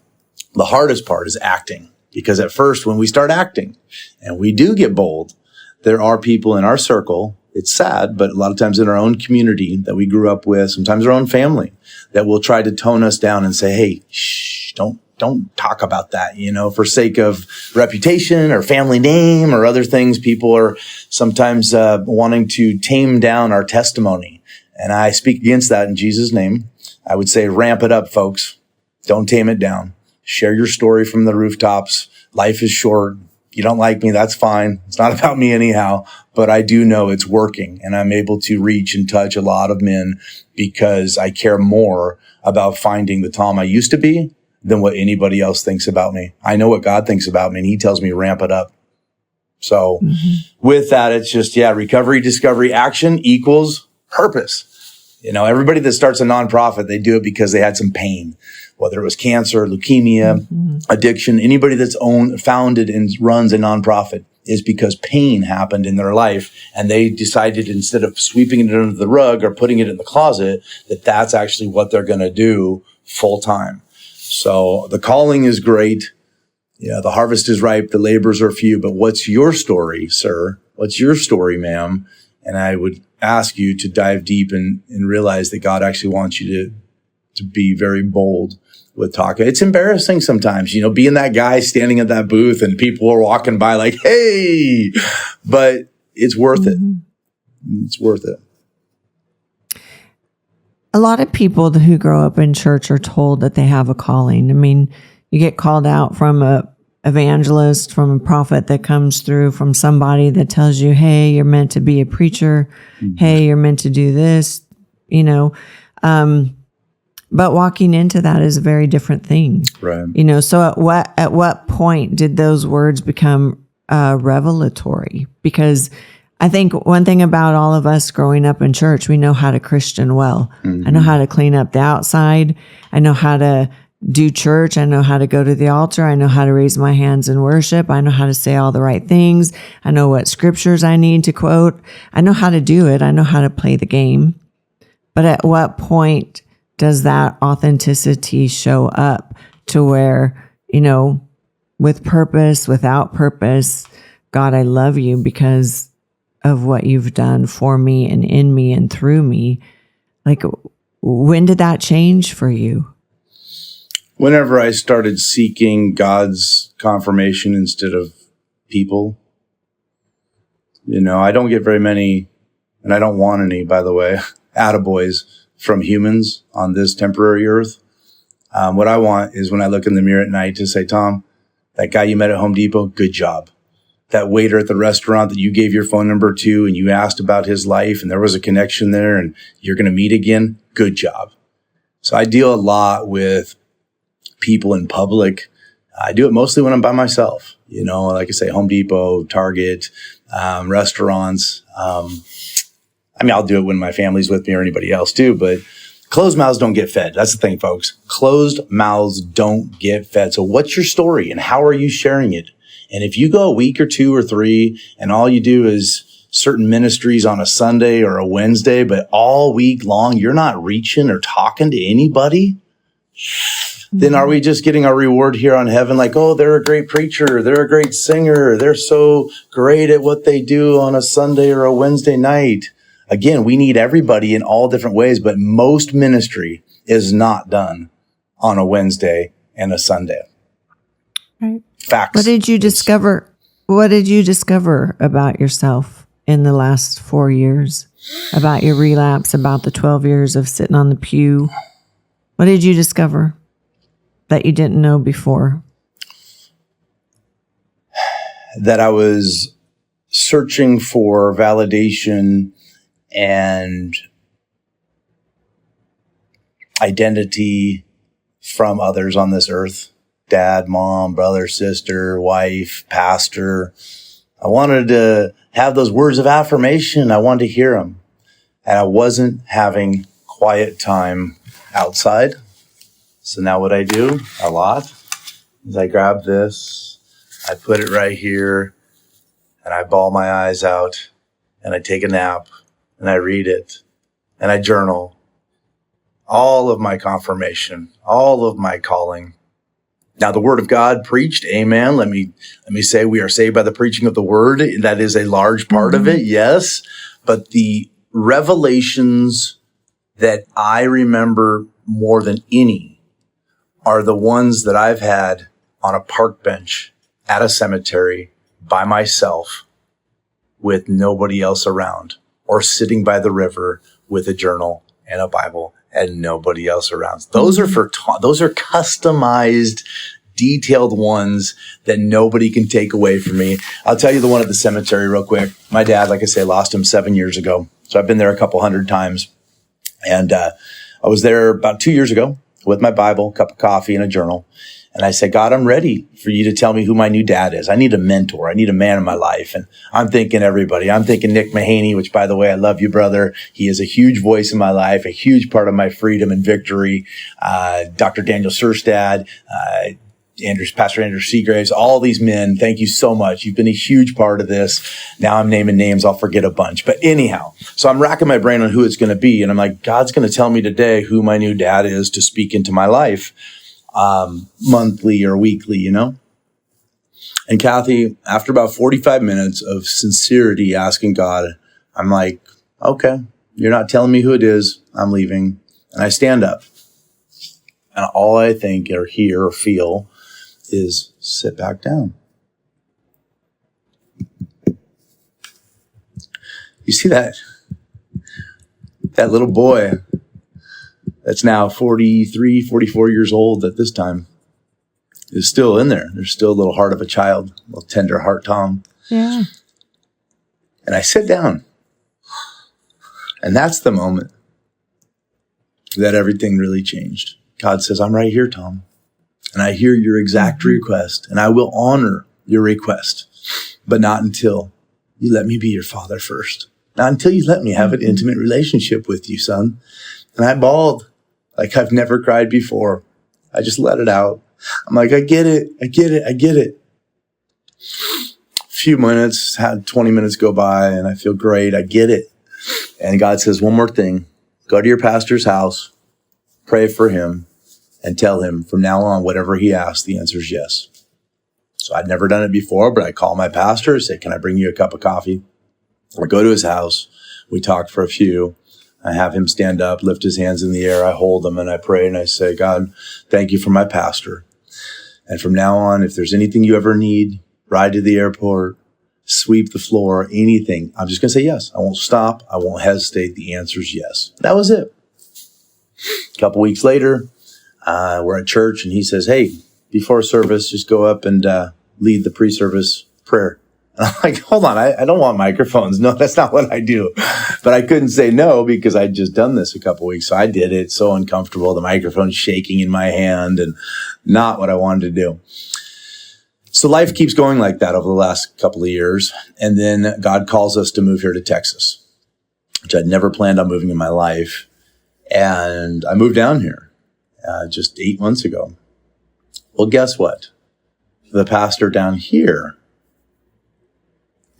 The hardest part is acting, because at first when we start acting and we do get bold, there are people in our circle, it's sad, but a lot of times in our own community that we grew up with, sometimes our own family, that will try to tone us down and say, hey, shh, don't talk about that, for sake of reputation or family name or other things. People are sometimes wanting to tame down our testimony. And I speak against that in Jesus' name. I would say ramp it up, folks. Don't tame it down. Share your story from the rooftops. Life is short. You don't like me, that's fine. It's not about me anyhow, but I do know it's working, and I'm able to reach and touch a lot of men because I care more about finding the Tom I used to be than what anybody else thinks about me. I know what God thinks about me, and he tells me to ramp it up. So with that, it's just, recovery, discovery, action equals purpose. Everybody that starts a nonprofit, they do it because they had some pain, whether it was cancer, leukemia, addiction. Anybody that's founded and runs a nonprofit is because pain happened in their life, and they decided, instead of sweeping it under the rug or putting it in the closet, that that's actually what they're going to do full time. So the calling is great. The harvest is ripe, the laborers are few, but what's your story, sir? What's your story, ma'am? And I would ask you to dive deep and realize that God actually wants you to be very bold with talking. It's embarrassing sometimes, being that guy standing at that booth and people are walking by like, hey, but it's worth it. It's worth it. A lot of people who grow up in church are told that they have a calling. I mean, you get called out from a evangelist, from a prophet that comes through, from somebody that tells you, hey, you're meant to be a preacher. Hey, you're meant to do this, but walking into that is a very different thing. Right. So at what point did those words become revelatory? Because I think one thing about all of us growing up in church, we know how to Christian well. I know how to clean up the outside. I know how to do church. I know how to go to the altar. I know how to raise my hands in worship. I know how to say all the right things. I know what scriptures I need to quote. I know how to do it. I know how to play the game. But at what point does that authenticity show up to where, with purpose, without purpose, God, I love you because of what you've done for me and in me and through me? Like, when did that change for you? Whenever I started seeking God's confirmation instead of people, I don't get very many, and I don't want any, by the way, attaboys from humans on this temporary earth. What I want is, when I look in the mirror at night, to say, Tom, that guy you met at Home Depot, good job. That waiter at the restaurant that you gave your phone number to and you asked about his life and there was a connection there and you're going to meet again, good job. So I deal a lot with people in public. I do it mostly when I'm by myself, like I say, Home Depot, Target, restaurants. I'll do it when my family's with me or anybody else too, but closed mouths don't get fed. That's the thing, folks. Closed mouths don't get fed. So what's your story and how are you sharing it? And if you go a week or two or three and all you do is certain ministries on a Sunday or a Wednesday, but all week long, you're not reaching or talking to anybody, then are we just getting our reward here on heaven? Like, oh, they're a great preacher. They're a great singer. They're so great at what they do on a Sunday or a Wednesday night. Again, we need everybody in all different ways, but most ministry is not done on a Wednesday and a Sunday. Right. Facts. What did you discover about yourself in the last 4 years? About your relapse, about the 12 years of sitting on the pew? What did you discover that you didn't know before? That I was searching for validation and identity from others on this earth. Dad, mom, brother, sister, wife, pastor. I wanted to have those words of affirmation. I wanted to hear them. And I wasn't having quiet time outside. So now what I do a lot is I grab this, I put it right here, and I bawl my eyes out, and I take a nap, and I read it, and I journal. All of my confirmation, all of my calling. Now, the word of God preached, amen. Let me say we are saved by the preaching of the word. That is a large part of it, yes. But the revelations that I remember more than any are the ones that I've had on a park bench at a cemetery by myself with nobody else around, or sitting by the river with a journal and a Bible and nobody else around. Those are those are customized, detailed ones that nobody can take away from me. I'll tell you the one at the cemetery real quick. My dad, like I say, lost him 7 years ago. So I've been there a couple hundred times. And I was there about 2 years ago with my Bible, a cup of coffee, and a journal. And I said, God, I'm ready for you to tell me who my new dad is. I need a mentor. I need a man in my life. And I'm thinking everybody. I'm thinking Nick Mahaney, which, by the way, I love you, brother. He is a huge voice in my life, a huge part of my freedom and victory. Dr. Daniel Surstad, Pastor Andrew Seagraves, all these men, thank you so much. You've been a huge part of this. Now I'm naming names. I'll forget a bunch. But anyhow, so I'm racking my brain on who it's going to be. And I'm like, God's going to tell me today who my new dad is to speak into my life. Monthly or weekly, you know? And Kathy, after about 45 minutes of sincerity asking God, I'm like, okay, you're not telling me who it is. I'm leaving. And I stand up. And all I think or hear or feel is sit back down. You see that little boy that's now 43, 44 years old at this time is still in there. There's still a little heart of a child, a little tender heart, Tom. Yeah. And I sit down. And that's the moment that everything really changed. God says, I'm right here, Tom. And I hear your exact request, and I will honor your request, but not until you let me be your father first. Not until you let me have an intimate relationship with you, son. And I bawled like I've never cried before. I just let it out. I'm like, I get it. I get it. I get it. A few minutes, had 20 minutes go by, and I feel great. I get it. And God says, one more thing. Go to your pastor's house, pray for him, and tell him from now on, whatever he asks, the answer is yes. So I'd never done it before, but I call my pastor, say, can I bring you a cup of coffee? I go to his house. We talked for a few. I have him stand up, lift his hands in the air. I hold them and I pray and I say, God, thank you for my pastor. And from now on, if there's anything you ever need, ride to the airport, sweep the floor, anything, I'm just going to say yes. I won't stop. I won't hesitate. The answer is yes. That was it. A couple weeks later, we're at church and he says, hey, before service, just go up and lead the pre-service prayer. And I'm like, hold on, I don't want microphones. No, that's not what I do. But I couldn't say no because I'd just done this a couple weeks. So I did it. So uncomfortable. The microphone's shaking in my hand and not what I wanted to do. So life keeps going like that over the last couple of years. And then God calls us to move here to Texas, which I'd never planned on moving in my life. And I moved down here just 8 months ago. Well, guess what? The pastor down here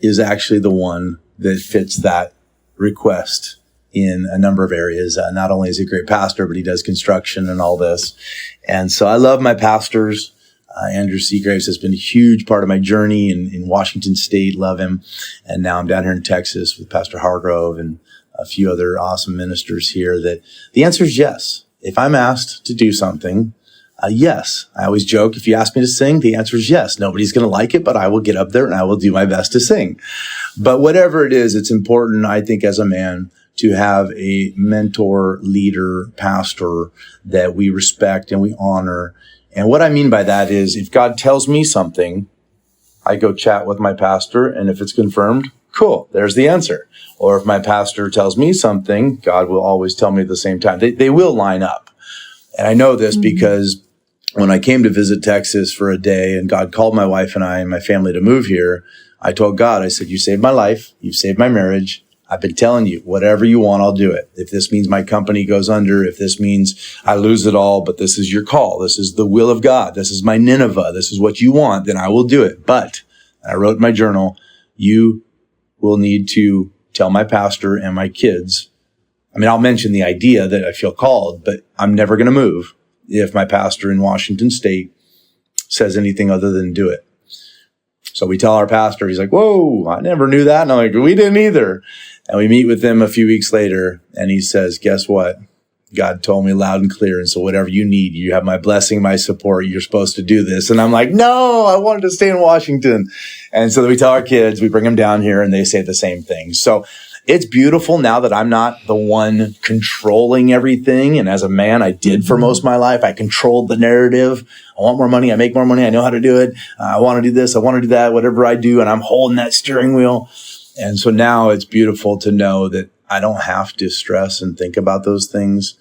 is actually the one that fits that request in a number of areas. Not only is he a great pastor, but he does construction and all this. And so I love my pastors. Andrew Seagraves has been a huge part of my journey in Washington State. Love him. And now I'm down here in Texas with Pastor Hargrove and a few other awesome ministers here. That the answer is yes. If I'm asked to do something, yes. I always joke, if you ask me to sing, the answer is yes. Nobody's going to like it, but I will get up there and I will do my best to sing. But whatever it is, it's important, I think, as a man, to have a mentor, leader, pastor that we respect and we honor. And what I mean by that is if God tells me something, I go chat with my pastor, and if it's confirmed, cool, there's the answer. Or if my pastor tells me something, God will always tell me at the same time. They will line up. And I know this because when I came to visit Texas for a day and God called my wife and I and my family to move here, I told God, I said, you saved my life. You've saved my marriage. I've been telling you, whatever you want, I'll do it. If this means my company goes under, if this means I lose it all, but this is your call. This is the will of God. This is my Nineveh. This is what you want, then I will do it. But I wrote in my journal, you will need to tell my pastor and my kids. I mean, I'll mention the idea that I feel called, but I'm never going to move if my pastor in Washington State says anything other than do it. So we tell our pastor, he's like, whoa, I never knew that. And I'm like, we didn't either. And we meet with him a few weeks later and he says, guess what? God told me loud and clear. And so whatever you need, you have my blessing, my support. You're supposed to do this. And I'm like, no, I wanted to stay in Washington. And so we tell our kids, we bring them down here and they say the same thing. So it's beautiful now that I'm not the one controlling everything. And as a man, I did for most of my life. I controlled the narrative. I want more money. I make more money. I know how to do it. I want to do this. I want to do that, whatever I do. And I'm holding that steering wheel. And so now it's beautiful to know that I don't have to stress and think about those things.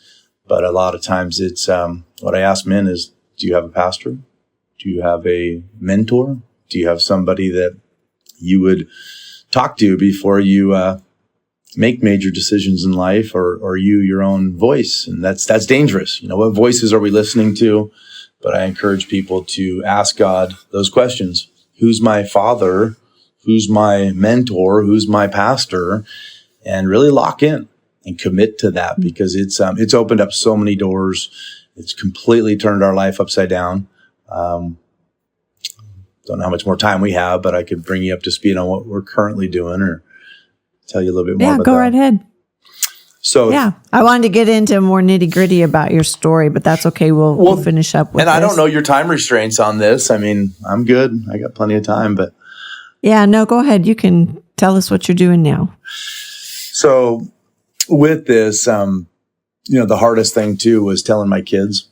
But a lot of times it's, what I ask men is, do you have a pastor? Do you have a mentor? Do you have somebody that you would talk to before you make major decisions in life, or are you your own voice? And that's dangerous. What voices are we listening to? But I encourage people to ask God those questions. Who's my father? Who's my mentor? Who's my pastor? And really lock in and commit to that, because it's opened up so many doors. It's completely turned our life upside down. Don't know how much more time we have, but I could bring you up to speed on what we're currently doing, or tell you a little bit more about that. Yeah, go right ahead. So I wanted to get into more nitty gritty about your story, but that's okay. We'll finish up with and this. I don't know your time restraints on this. I mean, I'm good. I got plenty of time, but. Yeah, no, go ahead. You can tell us what you're doing now. So with this, the hardest thing too was telling my kids,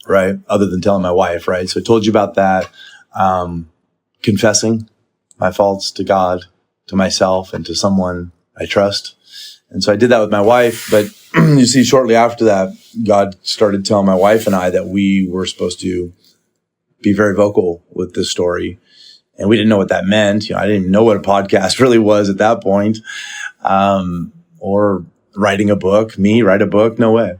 right? Other than telling my wife, right? So I told you about that. Confessing my faults to God, to myself, and to someone I trust. And so I did that with my wife. But you see, shortly after that, God started telling my wife and I that we were supposed to be very vocal with this story. And we didn't know what that meant. I didn't even know what a podcast really was at that point. Or writing a book. Me write a book? No way.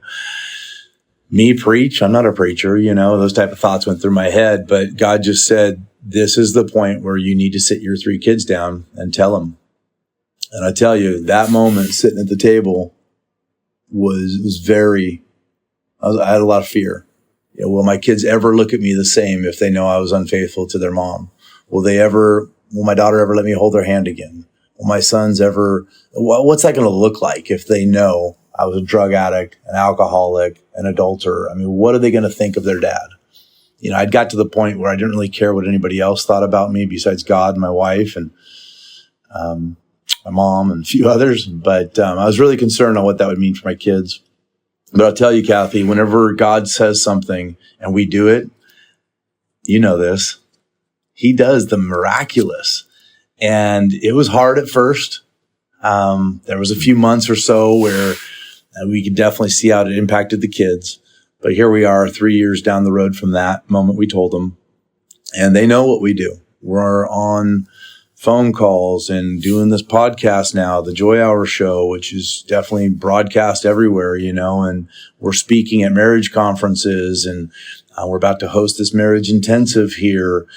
Me preach? I'm not a preacher. Those type of thoughts went through my head. But God just said, this is the point where you need to sit your 3 kids down and tell them. And I tell you, that moment sitting at the table was very, I had a lot of fear. Will my kids ever look at me the same if they know I was unfaithful to their mom? Will my daughter ever let me hold their hand again? Will my sons ever, what's that going to look like if they know I was a drug addict, an alcoholic, an adulterer? I mean, what are they going to think of their dad? I'd got to the point where I didn't really care what anybody else thought about me besides God and my wife and my mom and a few others. But I was really concerned on what that would mean for my kids. But I'll tell you, Kathy, whenever God says something and we do it, this, he does the miraculous. And it was hard at first. There was a few months or so where we could definitely see how it impacted the kids. But here we are 3 years down the road from that moment we told them. And they know what we do. We're on phone calls and doing this podcast now, the Joy Hour show, which is definitely broadcast everywhere, and we're speaking at marriage conferences, and we're about to host this marriage intensive here.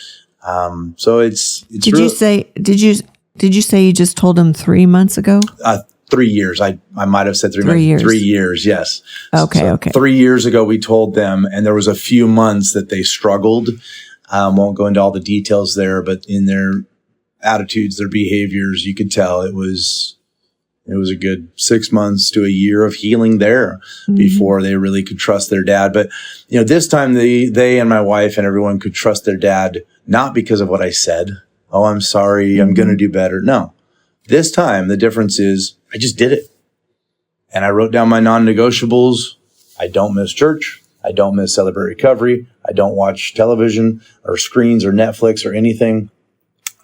So it's Did you say you just told them 3 months ago? 3 years. I might have said 3 months. 3 years. 3 years, yes. Okay. 3 years ago, we told them, and there was a few months that they struggled. Won't go into all the details there, but in their attitudes, their behaviors, you could tell it was a good 6 months to a year of healing there before they really could trust their dad. But, this time they and my wife and everyone could trust their dad, not because of what I said. Oh, I'm sorry. I'm going to do better. No. This time, the difference is I just did it. And I wrote down my non-negotiables. I don't miss church. I don't miss Celebrate Recovery. I don't watch television or screens or Netflix or anything.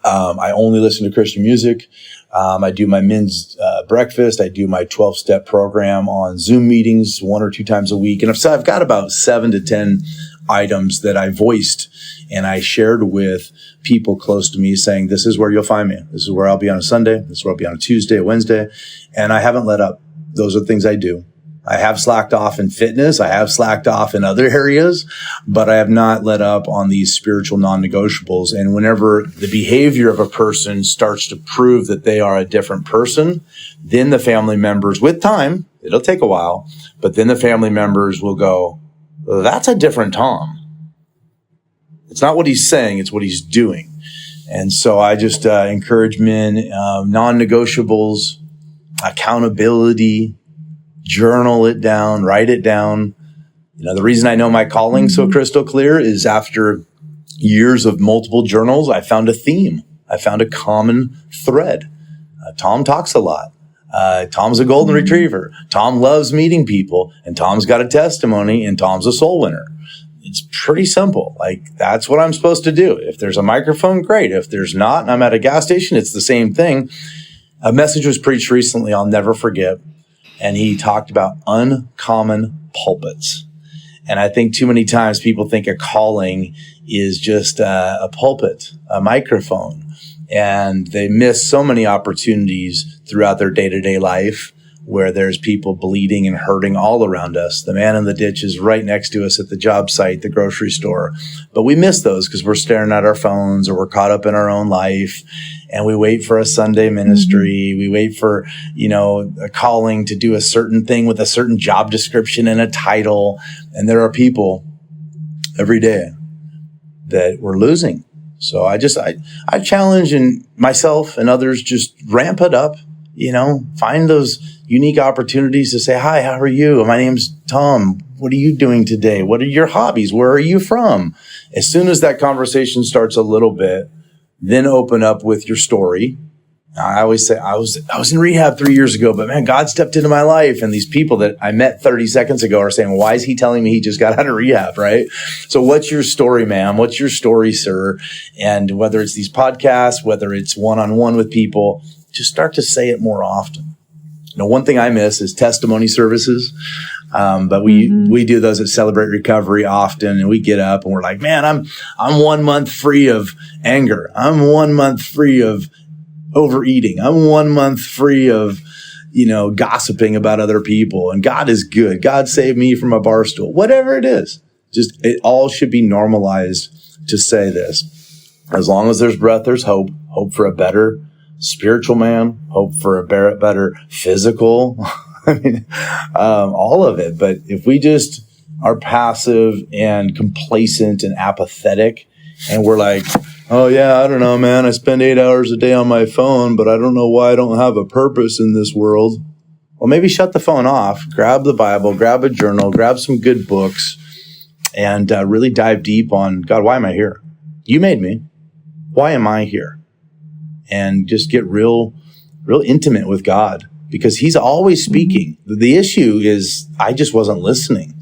I only listen to Christian music. I do my men's breakfast. I do my 12-step program on Zoom meetings 1 or 2 times a week. And I've got about 7 to 10 items that I voiced and I shared with people close to me saying, this is where you'll find me. This is where I'll be on a Sunday. This is where I'll be on a Tuesday, a Wednesday. And I haven't let up. Those are things I do. I have slacked off in fitness. I have slacked off in other areas, but I have not let up on these spiritual non-negotiables. And whenever the behavior of a person starts to prove that they are a different person, then the family members, with time, it'll take a while, but then the family members will go, that's a different Tom. It's not what he's saying, it's what he's doing. And so I just encourage men, non-negotiables, accountability, journal it down, write it down. The reason I know my calling so crystal clear is after years of multiple journals, I found a theme. I found a common thread. Tom talks a lot. Tom's a golden retriever. Tom loves meeting people, and Tom's got a testimony, and Tom's a soul winner. It's pretty simple. Like, that's what I'm supposed to do. If there's a microphone, great. If there's not, and I'm at a gas station, it's the same thing. A message was preached recently I'll never forget, and he talked about uncommon pulpits. And I think too many times people think a calling is just a pulpit, a microphone, and they miss so many opportunities throughout their day-to-day life where there's people bleeding and hurting all around us. The man in the ditch is right next to us at the job site, the grocery store. But we miss those because we're staring at our phones or we're caught up in our own life. And we wait for a Sunday ministry. We wait for, a calling to do a certain thing with a certain job description and a title. And there are people every day that we're losing. So I challenge myself and others, just ramp it up, find those unique opportunities to say, hi, how are you? My name's Tom. What are you doing today? What are your hobbies? Where are you from? As soon as that conversation starts a little bit, then open up with your story. I always say I was in rehab 3 years ago, but man, God stepped into my life. And these people that I met 30 seconds ago are saying, why is he telling me he just got out of rehab, right? So what's your story, ma'am? What's your story, sir? And whether it's these podcasts, whether it's one-on-one with people, just start to say it more often. One thing I miss is testimony services. But we do those at Celebrate Recovery often, and we get up and we're like, man, I'm 1 month free of anger. I'm 1 month free of overeating. I'm 1 month free of, gossiping about other people. And God is good. God saved me from a bar stool. Whatever it is, just it all should be normalized to say this. As long as there's breath, there's hope. Hope for a better spiritual man. Hope for a better physical. I mean, all of it. But if we just are passive and complacent and apathetic, and we're like, oh yeah, I don't know, man, I spend 8 hours a day on my phone, but I don't know why I don't have a purpose in this world. Well, maybe shut the phone off, grab the Bible, grab a journal, grab some good books, and really dive deep on, God, why am I here? You made me. Why am I here? And just get real intimate with God, because he's always speaking. The issue is I just wasn't listening.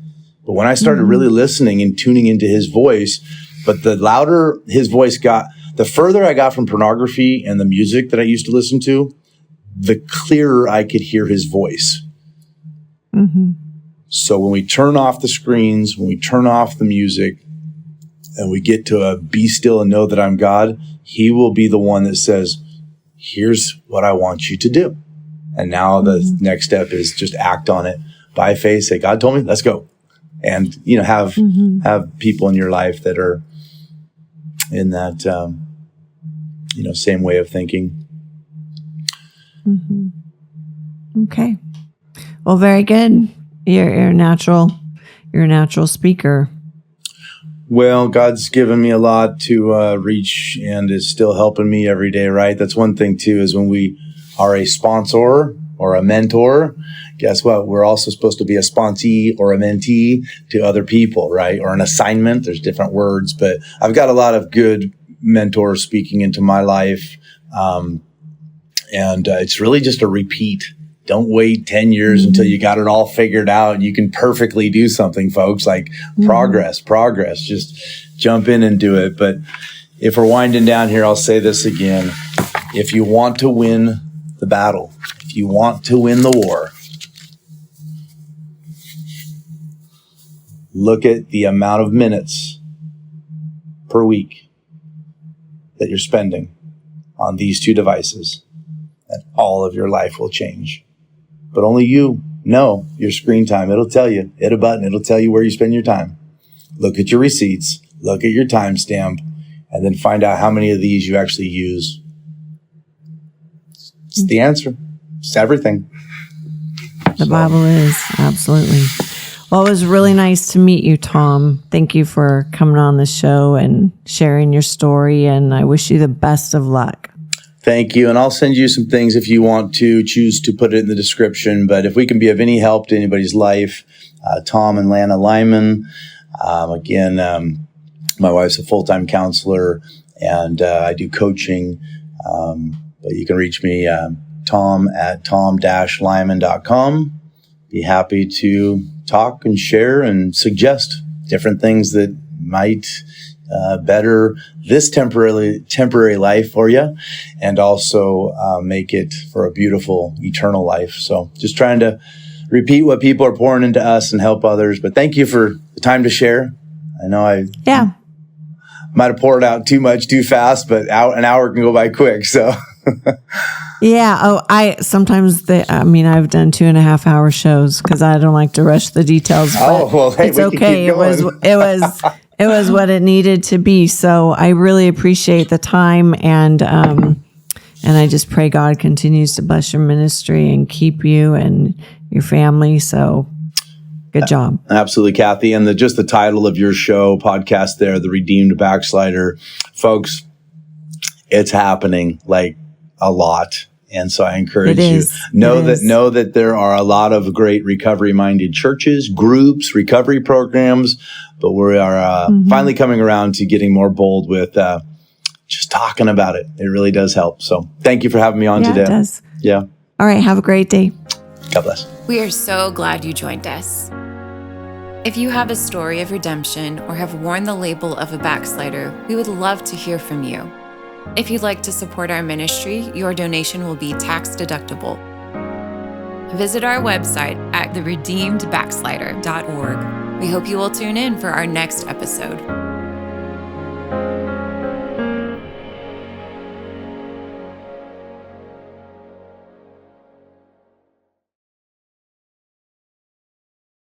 But when I started really listening and tuning into his voice, but the louder his voice got, the further I got from pornography and the music that I used to listen to, the clearer I could hear his voice. So when we turn off the screens, when we turn off the music, and we get to a be still and know that I'm God, he will be the one that says, here's what I want you to do. And now the next step is just act on it by faith. Say, God told me, let's go. And, have people in your life that are in that, same way of thinking. Okay. Well, very good. You're a natural speaker. Well, God's given me a lot to reach, and is still helping me every day, right? That's one thing, too, is when we are a sponsor or a mentor, guess what? We're also supposed to be a sponsee or a mentee to other people, right? Or an assignment. There's different words, but I've got a lot of good mentors speaking into my life. And it's really just a repeat. Don't wait 10 years until you got it all figured out. You can perfectly do something, folks. Like progress. Just jump in and do it. But if we're winding down here, I'll say this again. If you want to win the battle, if you want to win the war, look at the amount of minutes per week that you're spending on these two devices, and all of your life will change. But only you know your screen time. It'll tell you. Hit a button. It'll tell you where you spend your time. Look at your receipts. Look at your timestamp. And then find out how many of these you actually use. It's the answer. It's everything. The Bible is. Absolutely. Well, it was really nice to meet you, Tom. Thank you for coming on the show and sharing your story. And I wish you the best of luck. Thank you. And I'll send you some things if you want to choose to put it in the description. But if we can be of any help to anybody's life, Tom and Lana Lyman, my wife's a full-time counselor, and I do coaching. But you can reach me tom@tom-lyman.com. Be happy to talk and share and suggest different things that might better this temporary life for you, and also make it for a beautiful eternal life. So just trying to repeat what people are pouring into us and help others. But thank you for the time to share. I know I might have poured out too much too fast, but an hour can go by quick. So yeah. Oh, I've done 2.5 hour shows because I don't like to rush the details. But hey, it's okay. It was what it needed to be. So I really appreciate the time, and I just pray God continues to bless your ministry and keep you and your family. So good job. Absolutely, Kathy. And just the title of your podcast there, The Redeemed Backslider. Folks, it's happening like a lot. And so I encourage you, know that there are a lot of great recovery-minded churches, groups, recovery programs, but we are finally coming around to getting more bold with just talking about it. It really does help. So thank you for having me on today. It does. Yeah. All right. Have a great day. God bless. We are so glad you joined us. If you have a story of redemption or have worn the label of a backslider, we would love to hear from you. If you'd like to support our ministry, your donation will be tax deductible. Visit our website at theredeemedbackslider.org. We hope you will tune in for our next episode.